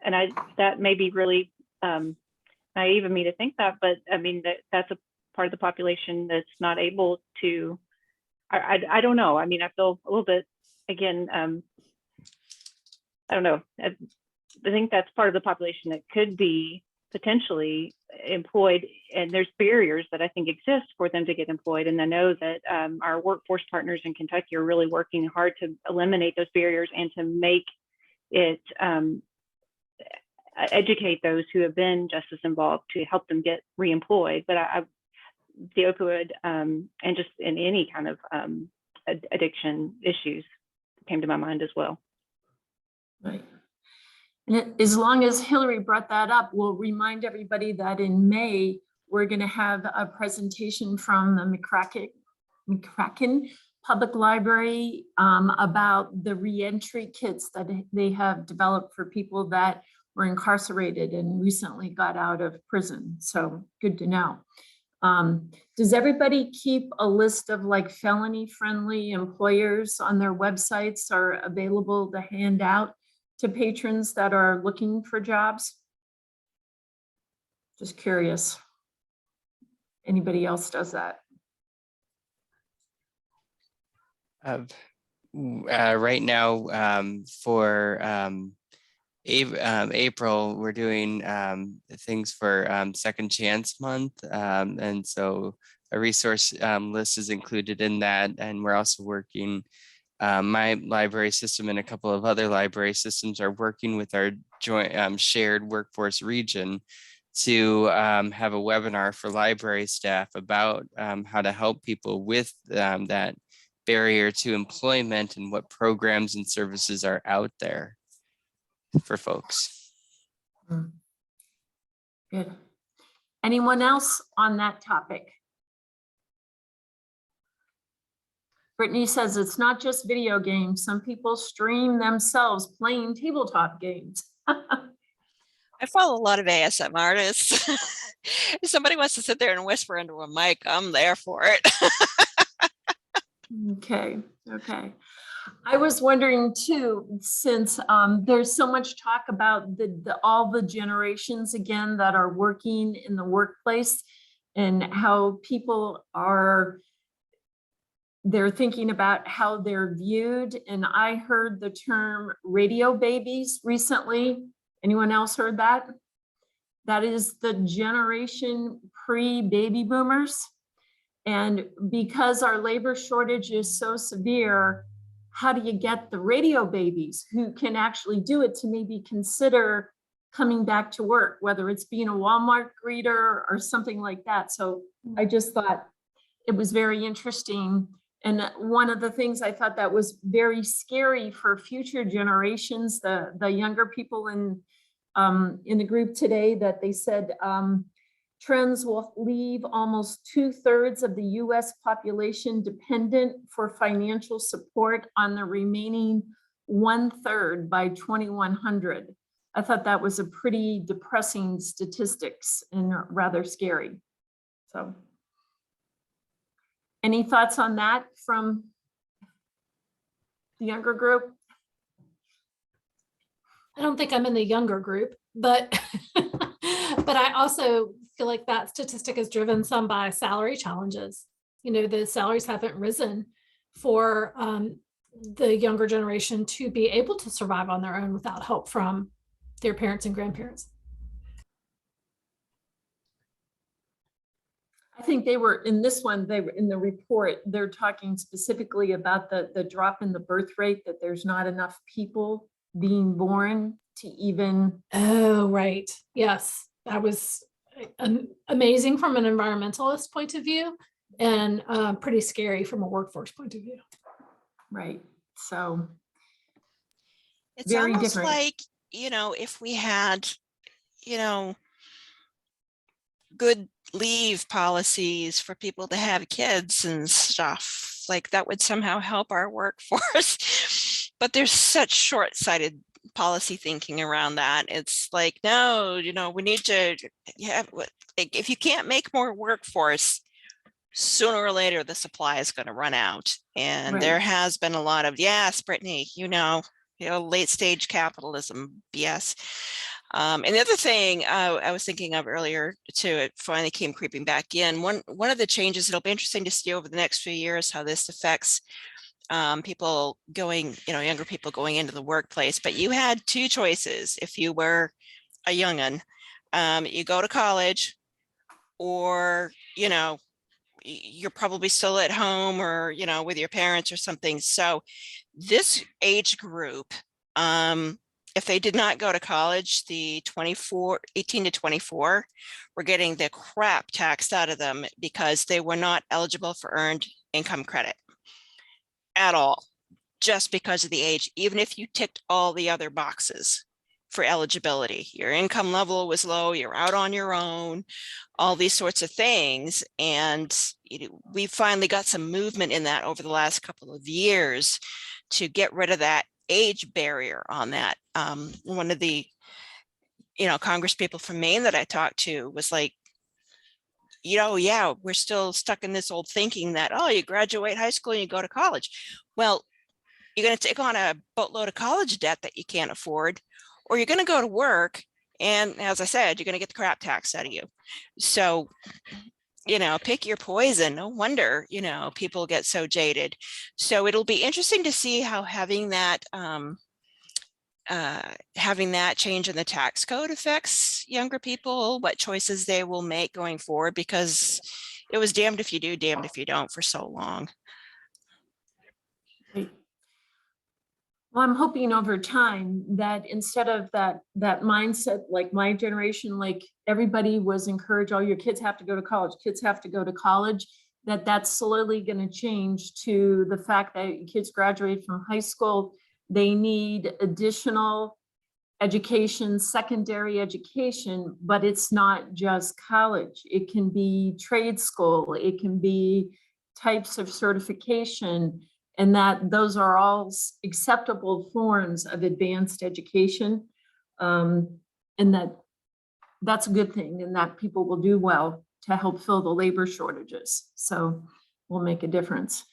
that may be really naive of me to think that, but I mean, that's a part of the population that's not able to, I don't know. I mean, I feel a little bit, again, I don't know. I think that's part of the population that could be potentially employed, and there's barriers that I think exist for them to get employed. And I know that our workforce partners in Kentucky are really working hard to eliminate those barriers and to make it educate those who have been justice involved to help them get reemployed. But the opioid and just in any kind of addiction issues came to my mind as well. Right. And as long as Hillary brought that up, we'll remind everybody that in May, we're going to have a presentation from the McCracken Public Library about the reentry kits that they have developed for people that were incarcerated and recently got out of prison. So good to know. Does everybody keep a list of like felony-friendly employers on their websites are available to hand out to patrons that are looking for jobs? Just curious. Anybody else does that? Right now, for April, we're doing things for Second Chance Month. And so a resource list is included in that. And we're also working, my library system and a couple of other library systems are working with our joint shared workforce region to have a webinar for library staff about how to help people with that barrier to employment and what programs and services are out there for folks. Good. Anyone else on that topic? Brittany says it's not just video games. Some people stream themselves playing tabletop games. I follow a lot of ASM artists. If somebody wants to sit there and whisper into a mic, I'm there for it. Okay. I was wondering too, since there's so much talk about all the generations again that are working in the workplace and how people they're thinking about how they're viewed. And I heard the term radio babies recently. Anyone else heard that? That is the generation pre-baby boomers. And because our labor shortage is so severe, how do you get the radio babies who can actually do it to maybe consider coming back to work, whether it's being a Walmart greeter or something like that? So I just thought it was very interesting. And one of the things I thought that was very scary for future generations, the younger people in the group today, that they said trends will leave almost 2/3 of the US population dependent for financial support on the remaining 1/3 by 2100. I thought that was a pretty depressing statistics and rather scary. So any thoughts on that from the younger group? I don't think I'm in the younger group, but but I also feel like that statistic is driven some by salary challenges. You know, the salaries haven't risen for the younger generation to be able to survive on their own without help from their parents and grandparents. I think they were in this one, they were in the report, they're talking specifically about the drop in the birth rate, that there's not enough people being born to even. Oh, right. Yes. That was amazing from an environmentalist point of view and pretty scary from a workforce point of view. Right. So it's very almost different. like, you know, if we had, you know, good leave policies for people to have kids and stuff, like that would somehow help our workforce. But there's such short-sighted policy thinking around that. It's like, no, you know, we need to have, like, if you can't make more workforce, sooner or later the supply is going to run out. And Right. there has been a lot of, yes, Brittany, late stage capitalism, BS. And the other thing I was thinking of earlier too, it finally came creeping back in. One of the changes, it'll be interesting to see over the next few years how this affects people going, younger people going into the workplace. But you had two choices if you were a young'un. You go to college, or you're probably still at home, or with your parents or something. So this age group, if they did not go to college, the 18 to 24 were getting the crap taxed out of them because they were not eligible for earned income credit at all, just because of the age, even if you ticked all the other boxes for eligibility. Your income level was low, you're out on your own, all these sorts of things. And we finally got some movement in that over the last couple of years to get rid of that age barrier on that. One of the Congress people from Maine that I talked to was like, yeah, we're still stuck in this old thinking that, oh, you graduate high school and you go to college. Well, you're going to take on a boatload of college debt that you can't afford, or you're going to go to work, and as I said, you're going to get the crap tax out of you. So pick your poison. No wonder people get so jaded. So it'll be interesting to see how having that change in the tax code affects younger people, what choices they will make going forward, because it was damned if you do, damned if you don't for so long. Well, I'm hoping over time that instead of that mindset, like my generation, like everybody was encouraged, oh, your kids have to go to college, kids have to go to college, that's slowly going to change to the fact that kids graduate from high school, they need additional education, secondary education, but it's not just college. It can be trade school, it can be types of certification, and that those are all acceptable forms of advanced education. And that's a good thing, and that people will do well to help fill the labor shortages. So we'll make a difference.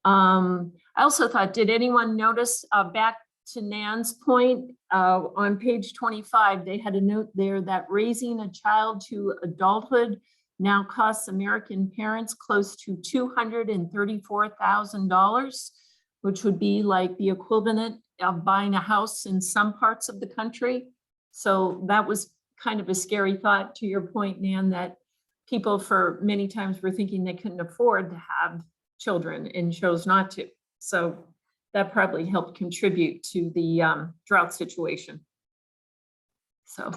I also thought, did anyone notice back to Nan's point, on page 25, they had a note there that raising a child to adulthood now costs American parents close to $234,000, which would be like the equivalent of buying a house in some parts of the country. So that was kind of a scary thought, to your point, Nan, that people for many times were thinking they couldn't afford to have children and chose not to. So that probably helped contribute to the drought situation. So,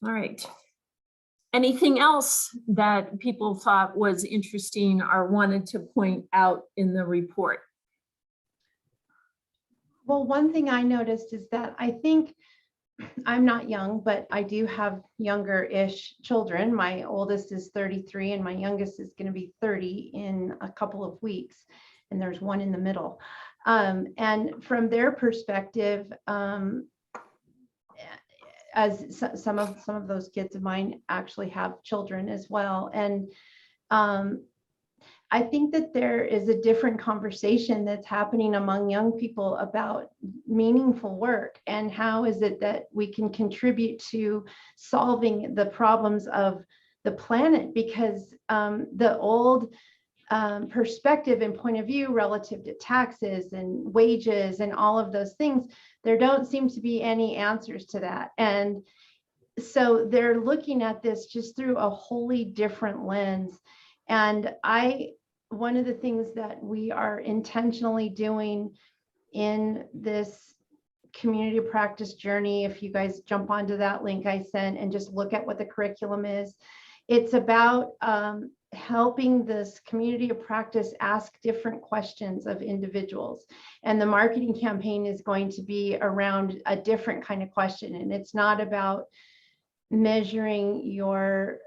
all right. Anything else that people thought was interesting or wanted to point out in the report? Well, one thing I noticed is that I think, I'm not young, but I do have younger-ish children. My oldest is 33 and my youngest is going to be 30 in a couple of weeks. And there's one in the middle. And from their perspective, as some of those kids of mine actually have children as well. And I think that there is a different conversation that's happening among young people about meaningful work and how is it that we can contribute to solving the problems of the planet, because the old perspective and point of view relative to taxes and wages and all of those things, there don't seem to be any answers to that. And so they're looking at this just through a wholly different lens. And one of the things that we are intentionally doing in this community practice journey, if you guys jump onto that link I sent and just look at what the curriculum is, it's about helping this community of practice ask different questions of individuals. And the marketing campaign is going to be around a different kind of question. And it's not about measuring your,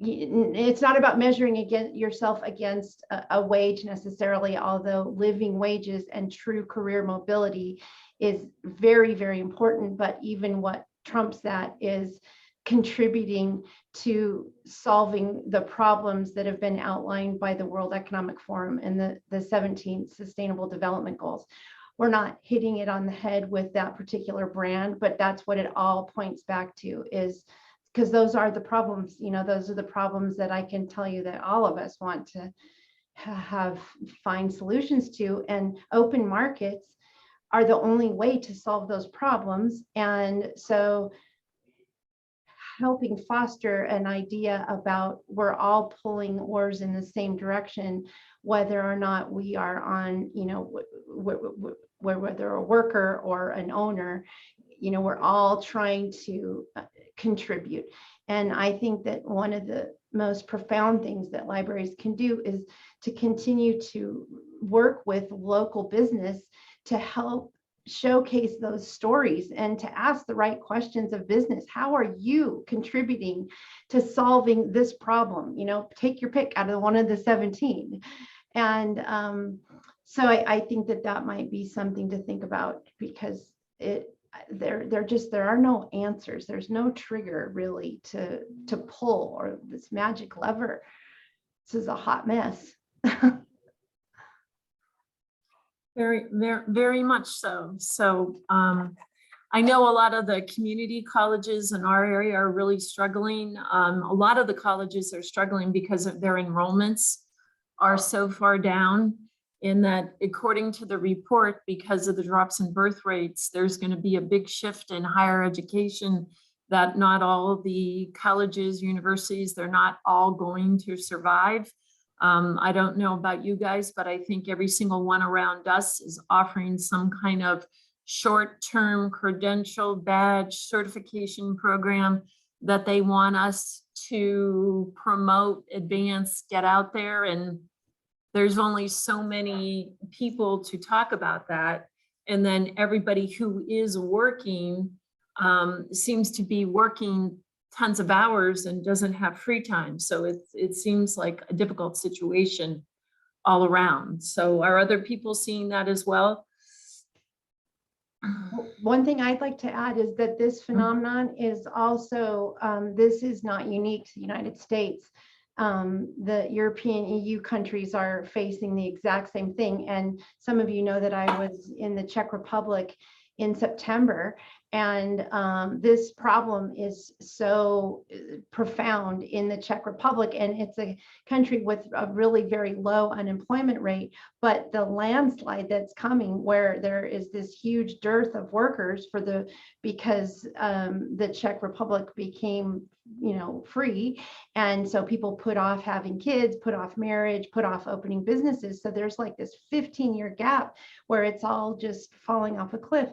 it's not about measuring yourself against a wage necessarily, although living wages and true career mobility is very, very important. But even what trumps that is contributing to solving the problems that have been outlined by the World Economic Forum and the 17 Sustainable Development Goals. We're not hitting it on the head with that particular brand, but that's what it all points back to, is because those are the problems, you know, those are the problems that I can tell you that all of us want to find solutions to, and open markets are the only way to solve those problems. And so helping foster an idea about we're all pulling oars in the same direction, whether or not we are on, you know, whether a worker or an owner, you know, we're all trying to contribute. And I think that one of the most profound things that libraries can do is to continue to work with local business to help showcase those stories and to ask the right questions of business. How are you contributing to solving this problem? You know, take your pick out of one of the 17. And so I think that that might be something to think about, because there are no answers. There's no trigger really to pull, or this magic lever. This is a hot mess. Very, very, very much so. So I know a lot of the community colleges in our area are really struggling. A lot of the colleges are struggling because of their enrollments are so far down, in that, according to the report, because of the drops in birth rates, there's going to be a big shift in higher education, that not all the colleges, universities, they're not all going to survive. I don't know about you guys, but I think every single one around us is offering some kind of short-term credential badge certification program that they want us to promote, advance, get out there. And there's only so many people to talk about that. And then everybody who is working seems to be working tons of hours and doesn't have free time. So it seems like a difficult situation all around. So are other people seeing that as well? One thing I'd like to add is that this phenomenon is also, this is not unique to the United States. The European EU countries are facing the exact same thing. And some of you know that I was in the Czech Republic in September, and this problem is so profound in the Czech Republic, and it's a country with a really very low unemployment rate, but the landslide that's coming, where there is this huge dearth of workers because the Czech Republic became, you know, free, and so people put off having kids, put off marriage, put off opening businesses. So there's like this 15-year gap where it's all just falling off a cliff.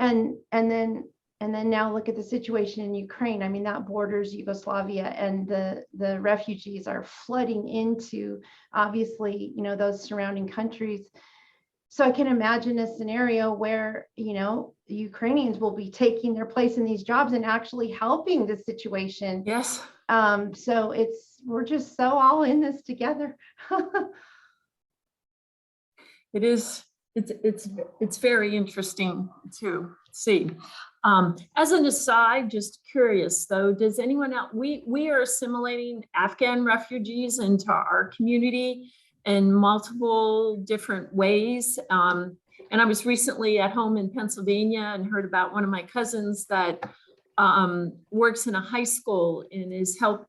And then now look at the situation in Ukraine. I mean, that borders Yugoslavia, and the refugees are flooding into, obviously, you know, those surrounding countries. So I can imagine a scenario where, you know, the Ukrainians will be taking their place in these jobs and actually helping the situation. Yes. So we're just so all in this together. It is. It's very interesting to see. As an aside, just curious though, does anyone else, we are assimilating Afghan refugees into our community in multiple different ways. And I was recently at home in Pennsylvania and heard about one of my cousins that works in a high school and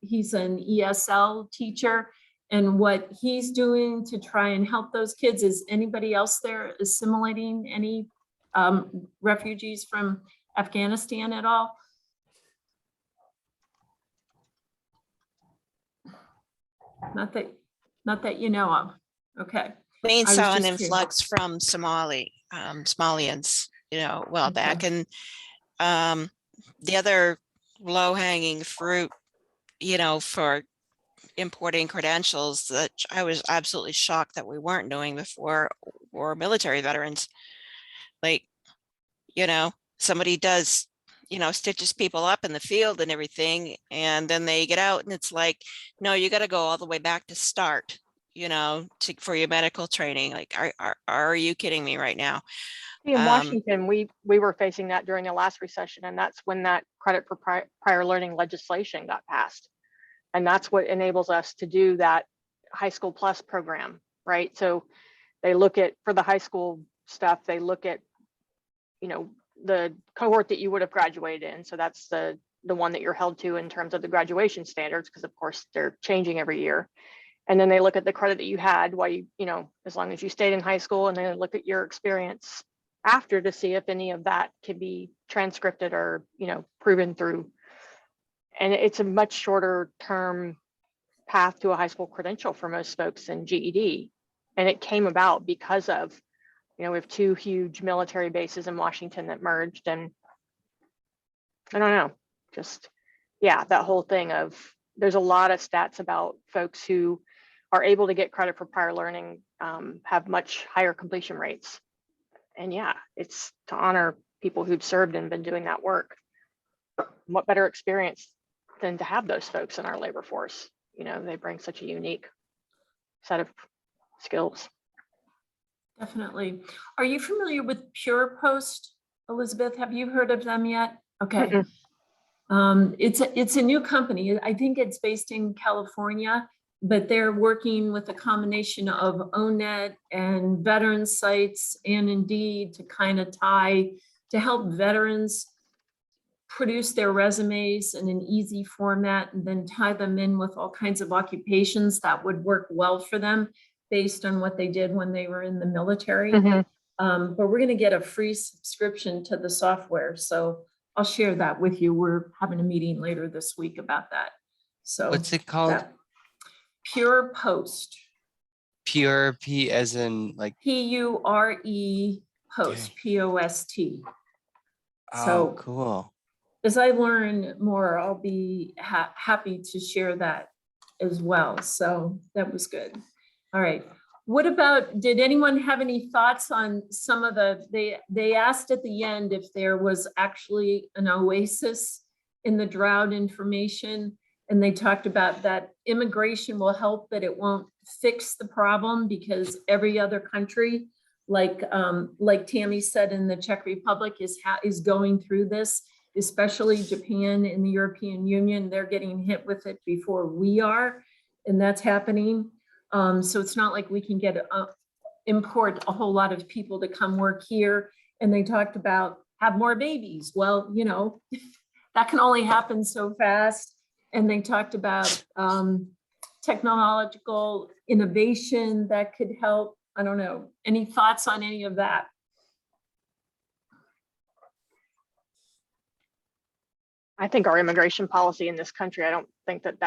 he's an ESL teacher. And what he's doing to try and help those kids. Is anybody else there assimilating any refugees from Afghanistan at all? Not that you know of. Okay. Maine saw an influx from Somalians, you know, a while back. And the other low-hanging fruit, you know, for importing credentials that I was absolutely shocked that we weren't doing before were military veterans. Like, you know, somebody does, you know, stitches people up in the field and everything, and then they get out and it's like, no, you got to go all the way back to start. for your medical training. Like, are you kidding me right now? In Washington, we were facing that during the last recession, and that's when that credit for prior learning legislation got passed. And that's what enables us to do that high school plus program, right? So they look at, for the high school stuff, they look at, the cohort that you would have graduated in. So that's the one that you're held to in terms of the graduation standards, because of course they're changing every year. And then they look at the credit that you had while as long as you stayed in high school, and then look at your experience after to see if any of that can be transcribed or, proven through. And it's a much shorter term path to a high school credential for most folks in GED. And it came about because of, we have 2 huge military bases in Washington that merged. And I don't know, that whole thing of, there's a lot of stats about folks who are able to get credit for prior learning, have much higher completion rates. And it's to honor people who've served and been doing that work. What better experience than to have those folks in our labor force? They bring such a unique set of skills. Definitely. Are you familiar with Pure Post, Elizabeth? Have you heard of them yet? Okay. It's a new company. I think it's based in California, but they're working with a combination of ONET and veteran sites and Indeed to kind of to help veterans produce their resumes in an easy format and then tie them in with all kinds of occupations that would work well for them based on what they did when they were in the military. But we're going to get a free subscription to the software. So I'll share that with you. We're having a meeting later this week about that. So what's it called? Pure Post. Pure, P as in like P-U-R-E Post, okay. P-O-S-T. Oh, So cool. As I learn more, I'll be happy to share that as well. So that was good. All right. What about, did anyone have any thoughts on some of they asked at the end if there was actually an oasis in the drought information. And they talked about that immigration will help, but it won't fix the problem because every other country, like Tammy said, in the Czech Republic is going through this, especially Japan and the European Union. They're getting hit with it before we are, and that's happening. So it's not like we can import a whole lot of people to come work here. And they talked about have more babies. Well, that can only happen so fast. And they talked about technological innovation that could help. I don't know. Any thoughts on any of that? I think our immigration policy in this country, I don't think that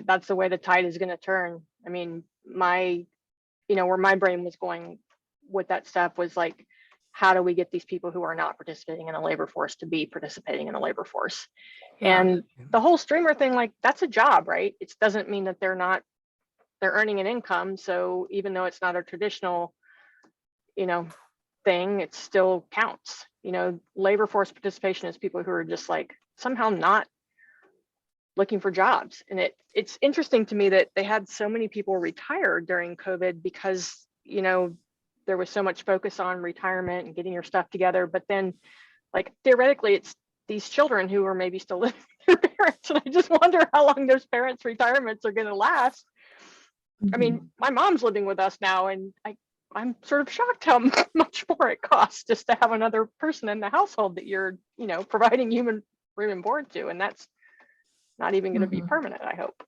that's the way the tide is going to turn. I mean, where my brain was going with that stuff was like, how do we get these people who are not participating in the labor force to be participating in the labor force? Yeah. And the whole streamer thing, like that's a job, right? It doesn't mean that they're earning an income. So even though it's not a traditional, thing, it still counts. Labor force participation is people who are just like somehow not looking for jobs. And it's interesting to me that they had so many people retire during COVID because, there was so much focus on retirement and getting your stuff together. But then like theoretically, it's these children who are maybe still living with their parents. And I just wonder how long those parents' retirements are going to last. I mean, my mom's living with us now, and I'm sort of shocked how much more it costs just to have another person in the household that you're, providing human room and board to. And that's not even going to be permanent, I hope.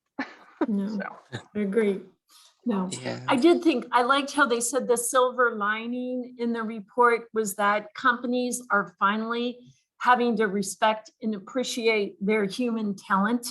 No, So. I agree. No, yeah. I did think, I liked how they said the silver lining in the report was that companies are finally having to respect and appreciate their human talent,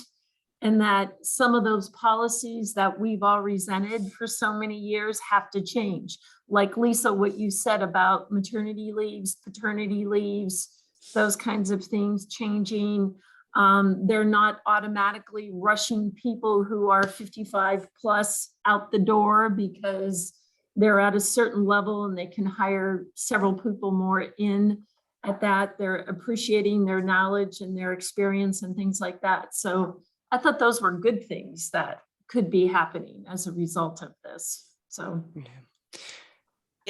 and that some of those policies that we've all resented for so many years have to change. Like Lisa, what you said about maternity leaves, paternity leaves, those kinds of things changing. They're not automatically rushing people who are 55 plus out the door because they're at a certain level and they can hire several people more in at that. They're appreciating their knowledge and their experience and things like that. So I thought those were good things that could be happening as a result of this. So.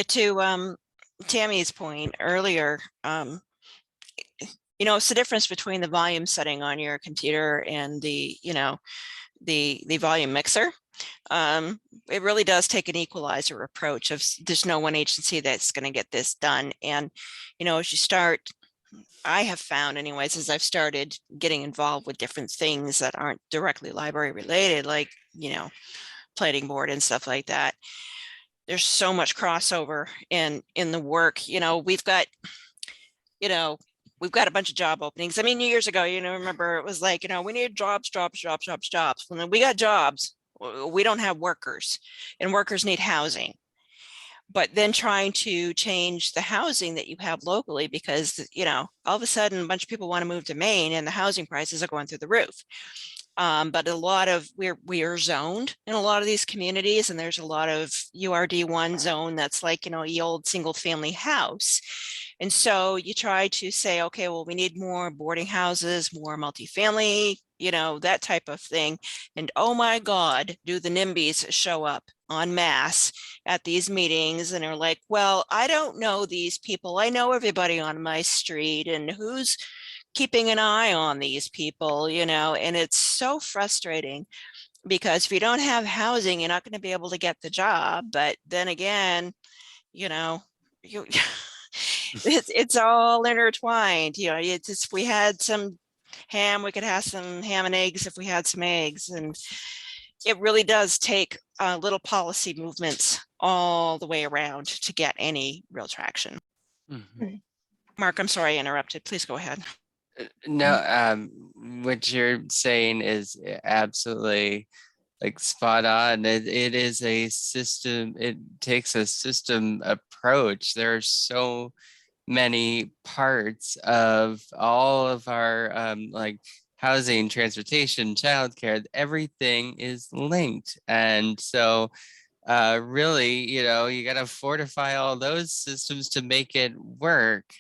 To Tammy's point earlier, it's the difference between the volume setting on your computer and the volume mixer. It really does take an equalizer approach of there's no one agency that's going to get this done. And, as you start, I have found anyways, as I've started getting involved with different things that aren't directly library related, like, planning board and stuff like that, there's so much crossover in the work. We've got a bunch of job openings. I mean, years ago, remember it was like, we need jobs. When we got jobs, we don't have workers, and workers need housing. But then trying to change the housing that you have locally, because, all of a sudden a bunch of people want to move to Maine and the housing prices are going through the roof. But a lot of we are zoned in a lot of these communities, and there's a lot of URD1 zone that's like, the old single family house. And so you try to say, okay, well, we need more boarding houses, more multifamily, that type of thing. And oh my God, do the NIMBYs show up en masse at these meetings, and are like, well, I don't know these people. I know everybody on my street, and who's keeping an eye on these people, and it's so frustrating, because if you don't have housing, you're not going to be able to get the job. But then again, it's all intertwined. It's just, we had some ham, we could have some ham and eggs if we had some eggs. And it really does take little policy movements all the way around to get any real traction. Mhm. Mark, I'm sorry I interrupted. Please go ahead. No, what you're saying is absolutely like spot on. It is a system. It takes a system approach. There are so many parts of all of our like housing, transportation, childcare. Everything is linked, and so really, you got to fortify all those systems to make it work.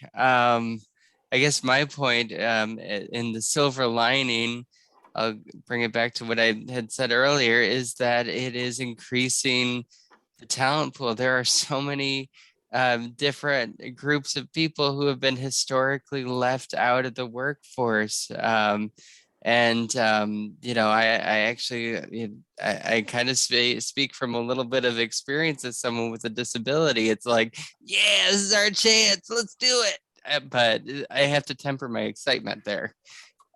I guess my point in the silver lining, I'll bring it back to what I had said earlier, is that it is increasing the talent pool. There are so many different groups of people who have been historically left out of the workforce. I actually, I kind of speak from a little bit of experience as someone with a disability. It's like, yeah, this is our chance. Let's do it. But I have to temper my excitement there.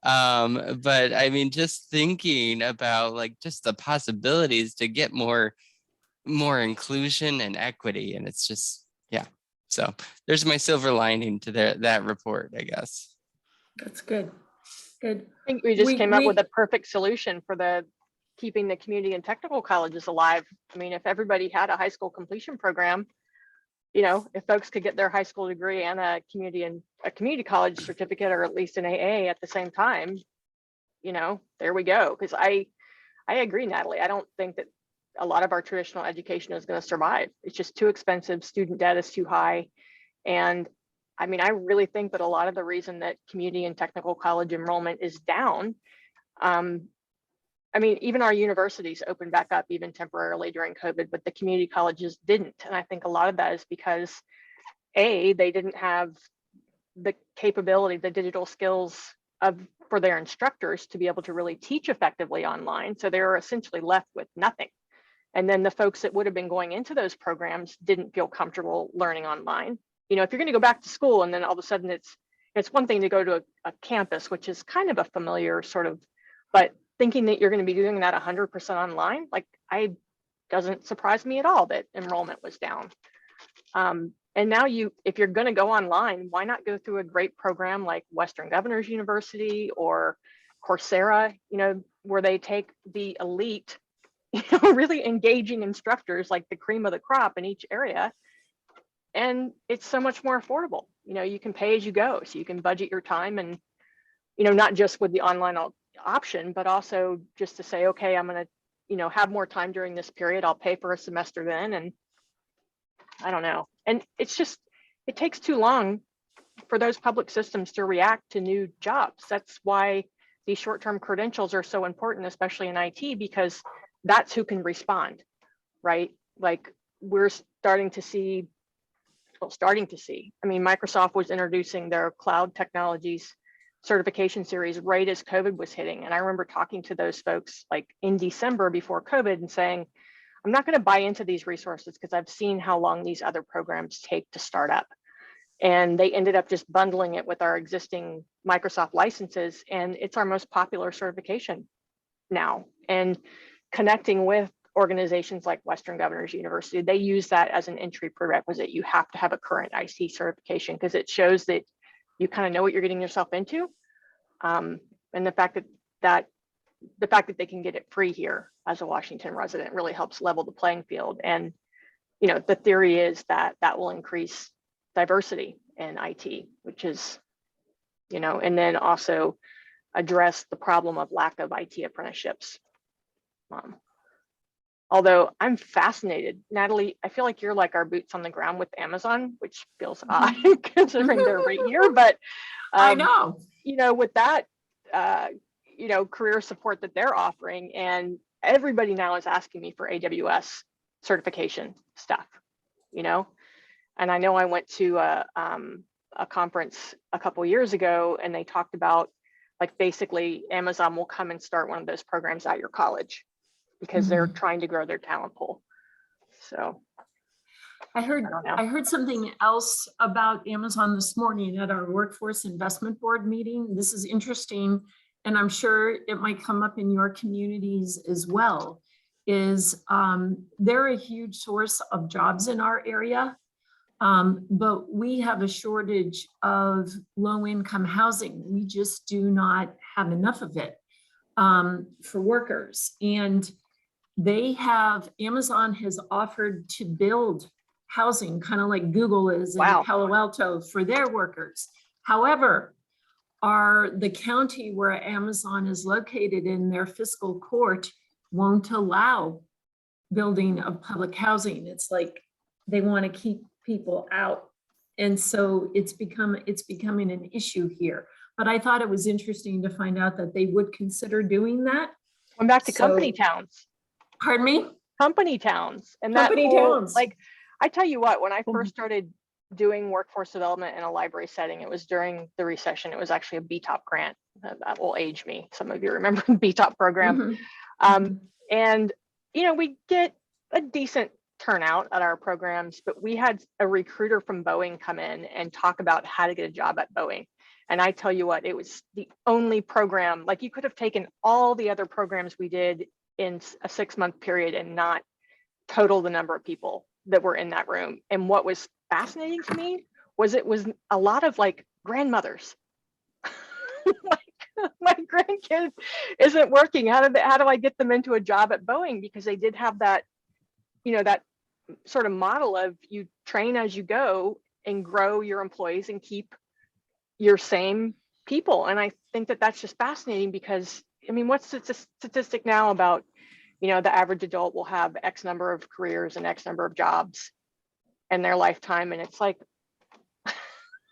But I mean, just thinking about like just the possibilities to get more inclusion and equity, and it's just, yeah. So there's my silver lining to that report, I guess. That's good. Good. I think we just came up with a perfect solution for keeping the community and technical colleges alive. I mean, if everybody had a high school completion program, if folks could get their high school degree and a community college certificate, or at least an AA at the same time, there we go. Because I agree, Natalie. I don't think that a lot of our traditional education is going to survive. It's just too expensive. Student debt is too high. And I mean, I really think that a lot of the reason that community and technical college enrollment is down, I mean, even our universities opened back up even temporarily during COVID, but the community colleges didn't. And I think a lot of that is because they didn't have the capability, the digital skills for their instructors to be able to really teach effectively online. So they were essentially left with nothing. And then the folks that would have been going into those programs didn't feel comfortable learning online. If you're going to go back to school and then all of a sudden it's one thing to go to a campus, which is kind of a familiar sort of, but thinking that you're going to be doing that 100% online, doesn't surprise me at all that enrollment was down. And now if you're going to go online, why not go through a great program like Western Governors University or Coursera, where they take the elite, really engaging instructors, like the cream of the crop in each area. And it's so much more affordable. You can pay as you go, so you can budget your time, and, not just with the online option, but also just to say, okay, I'm going to, have more time during this period. I'll pay for a semester then. And I don't know. And it's just, it takes too long for those public systems to react to new jobs. That's why these short-term credentials are so important, especially in IT, because that's who can respond, right? Like we're starting to see, I mean, Microsoft was introducing their cloud technologies certification series right as COVID was hitting. And I remember talking to those folks like in December before COVID and saying, I'm not going to buy into these resources because I've seen how long these other programs take to start up. And they ended up just bundling it with our existing Microsoft licenses. And it's our most popular certification now. And connecting with organizations like Western Governors University, they use that as an entry prerequisite. You have to have a current IC certification because it shows that you kind of know what you're getting yourself into. And the fact that they can get it free here as a Washington resident really helps level the playing field. And, you know, the theory is that that will increase diversity in IT, which is, you know, and then also address the problem of lack of IT apprenticeships. Although I'm fascinated, Natalie, I feel like you're like our boots on the ground with Amazon, which feels odd considering they're right here, but I know, you know, with that, you know, career support that they're offering, and everybody now is asking me for AWS certification stuff, you know, and I know I went to a conference a couple of years ago and they talked about like basically Amazon will come and start one of those programs at your college because they're trying to grow their talent pool. So I heard something else about Amazon this morning at our Workforce Investment Board meeting. This is interesting, and I'm sure it might come up in your communities as well, is they're a huge source of jobs in our area, but we have a shortage of low-income housing. We just do not have enough of it for workers. And Amazon has offered to build housing, kind of like Google is in Palo Alto for their workers. However, the county where Amazon is located in their fiscal court won't allow building of public housing. It's like they want to keep people out. And so it's becoming an issue here. But I thought it was interesting to find out that they would consider doing that. I'm back to company towns. Pardon me? Company towns. And company towns. Like, I tell you what, when I first started doing workforce development in a library setting, it was during the recession. It was actually a BTOP grant. That will age me. Some of you remember the BTOP program. And, you know, we get a decent turnout at our programs, but we had a recruiter from Boeing come in and talk about how to get a job at Boeing. And I tell you what, it was the only program, like you could have taken all the other programs we did in a 6-month period and not total the number of people that were in that room. And what was fascinating to me was it was a lot of like grandmothers. My grandkid isn't working. How do I get them into a job at Boeing? Because they did have that, you know, that sort of model of you train as you go and grow your employees and keep your same people. And I think that that's just fascinating because, I mean, what's the statistic now about, you know, the average adult will have X number of careers and X number of jobs in their lifetime. And it's like,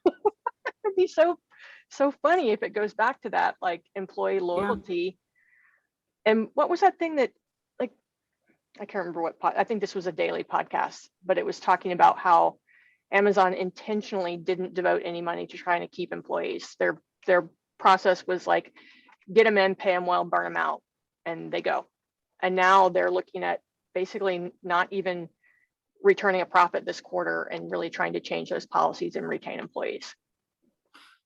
it'd be so funny if it goes back to that, like employee loyalty. Yeah. And what was that thing that, like, I can't remember I think this was a daily podcast, but it was talking about how Amazon intentionally didn't devote any money to trying to keep employees. Their process was like, get them in, pay them well, burn them out, and they go. And now they're looking at basically not even returning a profit this quarter and really trying to change those policies and retain employees.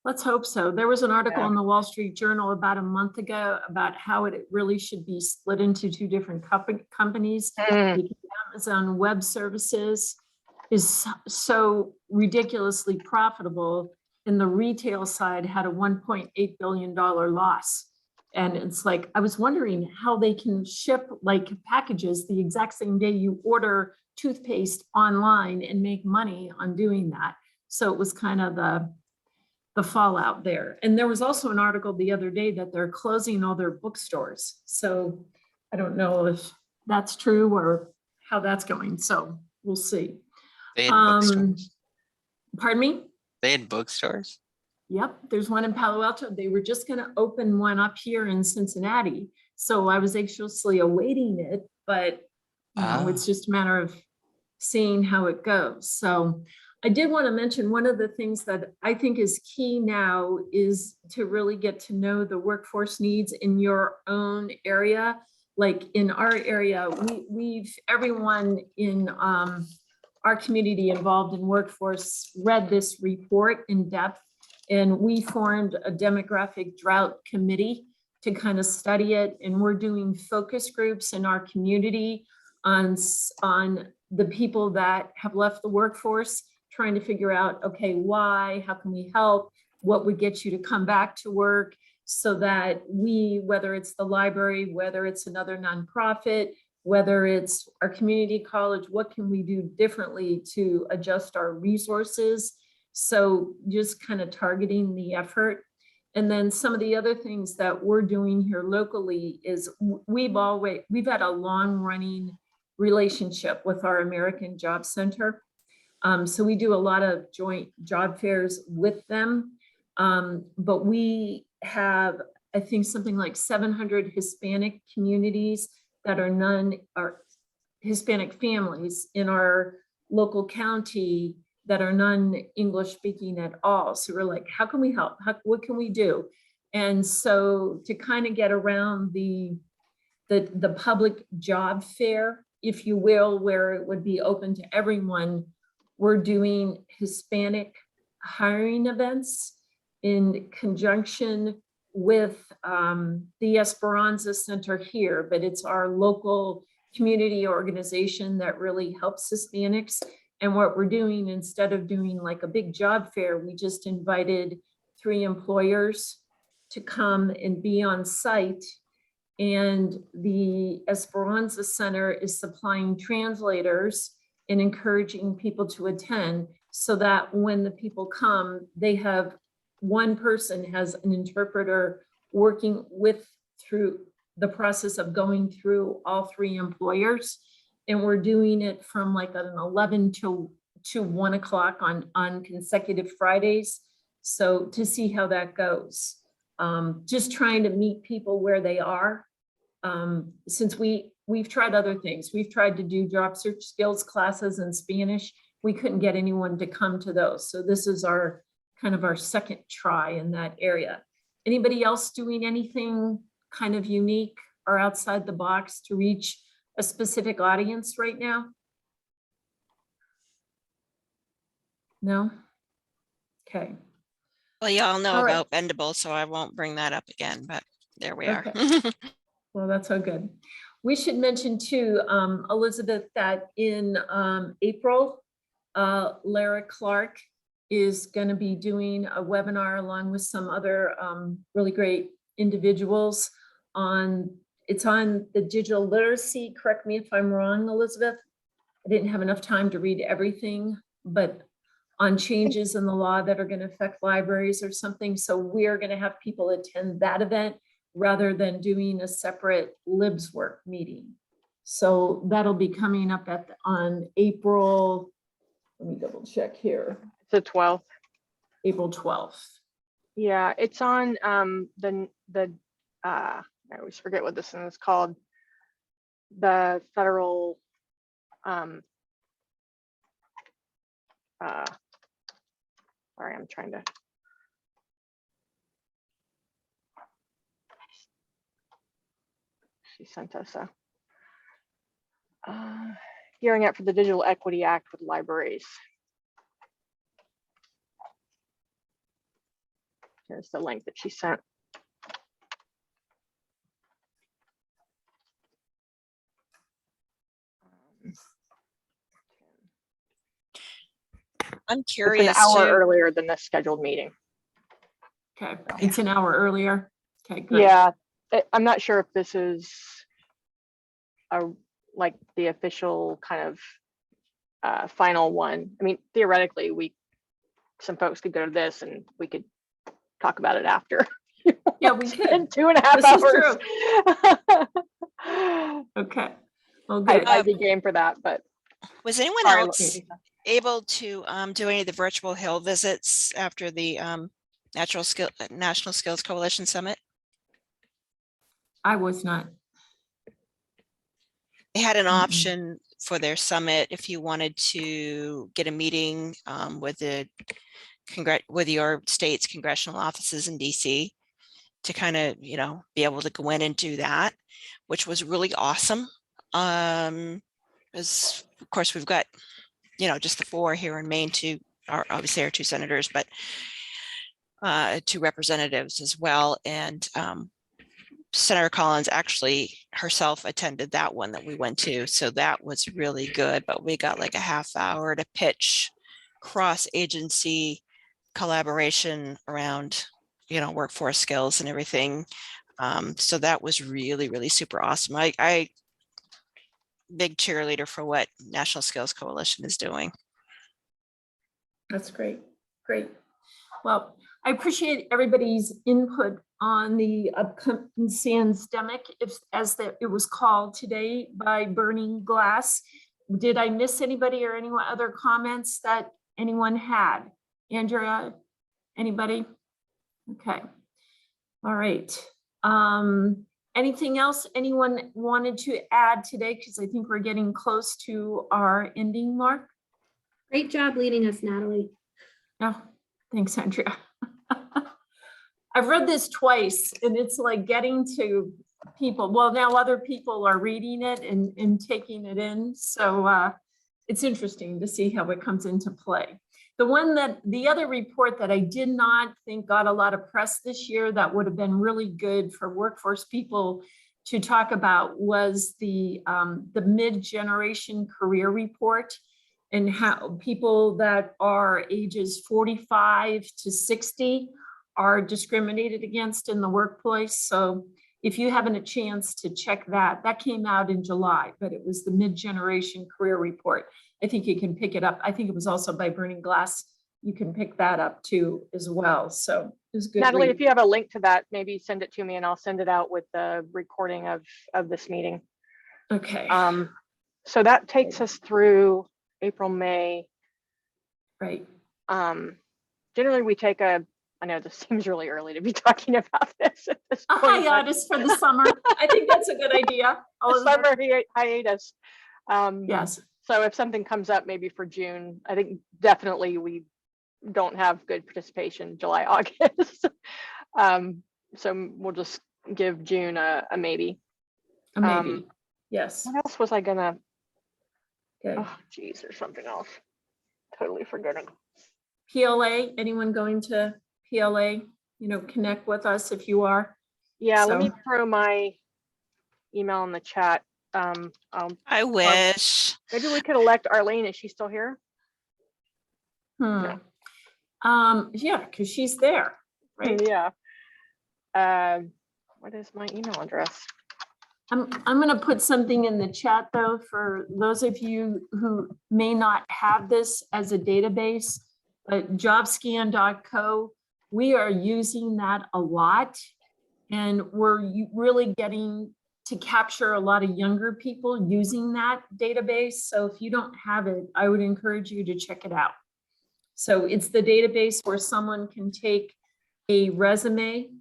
Let's hope so. There was an article in the Wall Street Journal about a month ago about how it really should be split into 2 different companies. Because Amazon Web Services is so ridiculously profitable, and the retail side had a $1.8 billion loss. And it's like, I was wondering how they can ship like packages the exact same day you order toothpaste online and make money on doing that. So it was kind of the fallout there. And there was also an article the other day that they're closing all their bookstores. So I don't know if that's true or how that's going. So we'll see. They had bookstores. Pardon me? They had bookstores? Yep, there's one in Palo Alto. They were just going to open one up here in Cincinnati. So I was anxiously awaiting it. but it's just a matter of seeing how it goes. So I did want to mention one of the things that I think is key now is to really get to know the workforce needs in your own area. Like in our area, we've everyone in our community involved in workforce read this report in depth, and we formed a demographic drought committee to kind of study it. And we're doing focus groups in our community on the people that have left the workforce, trying to figure out, okay, why, how can we help? What would get you to come back to work, so that we, whether it's the library, whether it's another nonprofit, whether it's our community college, what can we do differently to adjust our resources? So just kind of targeting the effort. And then some of the other things that we're doing here locally is we've had a long running relationship with our American Job Center. So we do a lot of joint job fairs with them. But we have, I think, something like 700 Hispanic communities that are Hispanic families in our local county that are non-English speaking at all. So we're like, how can we help? What can we do? And so to kind of get around the public job fair, if you will, where it would be open to everyone, we're doing Hispanic hiring events in conjunction with the Esperanza Center here, but it's our local community organization that really helps Hispanics. And what we're doing, instead of doing like a big job fair, we just invited 3 employers to come and be on site. And the Esperanza Center is supplying translators and encouraging people to attend, so that when the people come, they have one person has an interpreter working through the process of going through all 3 employers. And we're doing it from like an 11 to 1 o'clock on consecutive Fridays. So to see how that goes, just trying to meet people where they are. Since we've tried other things, we've tried to do job search skills classes in Spanish. We couldn't get anyone to come to those. So this is our kind of our second try in that area. Anybody else doing anything kind of unique or outside the box to reach a specific audience right now? No? Okay. Well, y'all know All right. about Bendable, so I won't bring that up again, but there we are. Well, that's so good. We should mention too, Elizabeth, that in April, Lara Clark is going to be doing a webinar along with some other really great individuals it's on the digital literacy. Correct me if I'm wrong, Elizabeth. I didn't have enough time to read everything, but on changes in the law that are going to affect libraries or something. So we're going to have people attend that event rather than doing a separate LibsWork meeting. So that'll be coming up on April, let me double check here. It's the 12th. April 12th. Yeah, it's on I always forget what this one is called. The federal sorry, I'm trying to. She sent us a gearing up for the Digital Equity Act with libraries. Here's the link that she sent. I'm curious. It's an hour earlier than the scheduled meeting. Okay, it's an hour earlier. Okay, good. Yeah, I'm not sure if this is like the official kind of final one. I mean, theoretically, some folks could go to this and we could talk about it after. Yeah, we could. In 2.5 hours. Okay. Well, good. I'd be game for that, but. Was anyone else able to do any of the virtual Hill visits after the National Skills Coalition Summit? I was not. They had an Mhm. option for their summit if you wanted to get a meeting with with your state's congressional offices in DC to kind of, you know, be able to go in and do that, which was really awesome. As of course we've got, you know, just the 4 here in Maine, obviously our 2 senators, but 2 representatives as well. And Senator Collins actually herself attended that one that we went to. So that was really good, but we got like a half hour to pitch cross-agency collaboration around, you know, workforce skills and everything. So that was really, really super awesome. I big cheerleader for what National Skills Coalition is doing. That's great. Great. Well, I appreciate everybody's input on the upcoming sansdemic, it was called today, by Burning Glass. Did I miss anybody or any other comments that anyone had? Andrea, anybody? Okay. All right. Anything else anyone wanted to add today? Because I think we're getting close to our ending mark. Great job leading us, Natalie. Oh, thanks, Andrea. I've read this twice and it's like getting to people. Well, now other people are reading it and taking it in. So it's interesting to see how it comes into play. The other report that I did not think got a lot of press this year that would have been really good for workforce people to talk about was the mid-generation career report, and how people that are ages 45 to 60 are discriminated against in the workplace. So if you haven't a chance to check that came out in July, but it was the mid-generation career report. I think you can pick it up. I think it was also by Burning Glass. You can pick that up too as well. So it was good. Natalie, read. if you have a link to that, maybe send it to me and I'll send it out with the recording of this meeting. Okay. So that takes us through April, May. Right. Generally we take I know this seems really early to be talking about this at this A point. hiatus for the summer. I think that's a good idea. The summer hiatus. Yes. So if something comes up maybe for June, I think definitely we don't have good participation July, August. So we'll just give June a maybe. A maybe. Yes. What else was I gonna? Okay. Oh, geez, there's something else. Totally forgetting. PLA, anyone going to PLA, connect with us if you are. Yeah, let me throw my email in the chat. I wish. Maybe we could elect Arlene. Is she still here? Yeah, because she's there, right? Yeah. What is my email address? I'm going to put something in the chat though, for those of you who may not have this as a database, but jobscan.co, we are using that a lot, and we're really getting to capture a lot of younger people using that database. So if you don't have it, I would encourage you to check it out. So it's the database where someone can take a resume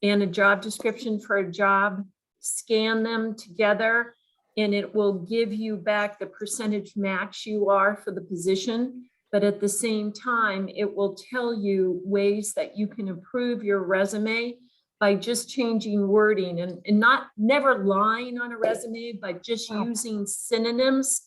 and a job description for a job, scan them together, and it will give you back the percentage match you are for the position. But at the same time, it will tell you ways that you can improve your resume by just changing wording and never lying on a resume, but just using synonyms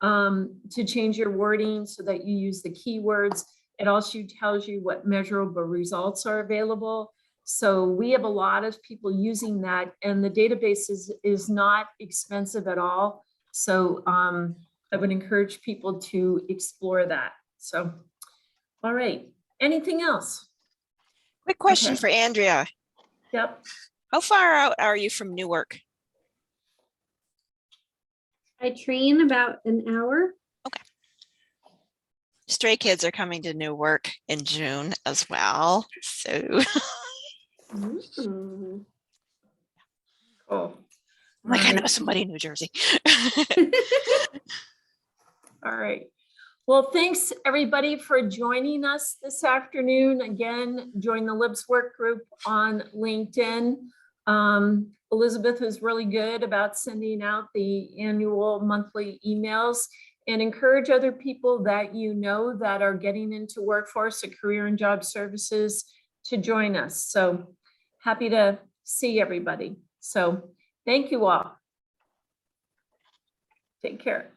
to change your wording so that you use the keywords. It also tells you what measurable results are available. So we have a lot of people using that, and the database is not expensive at all. So I would encourage people to explore that. So, all right. Anything else? Quick question for Andrea. Yep. How far out are you from Newark? I train about an hour. Okay. Stray Kids are coming to Newark in June as well. So cool. Like I know somebody in New Jersey. All right. Well, thanks everybody for joining us this afternoon. Again, join the LibsWork group on LinkedIn. Elizabeth is really good about sending out the annual monthly emails, and encourage other people that you know that are getting into workforce or career and job services to join us. So happy to see everybody. So thank you all. Take care.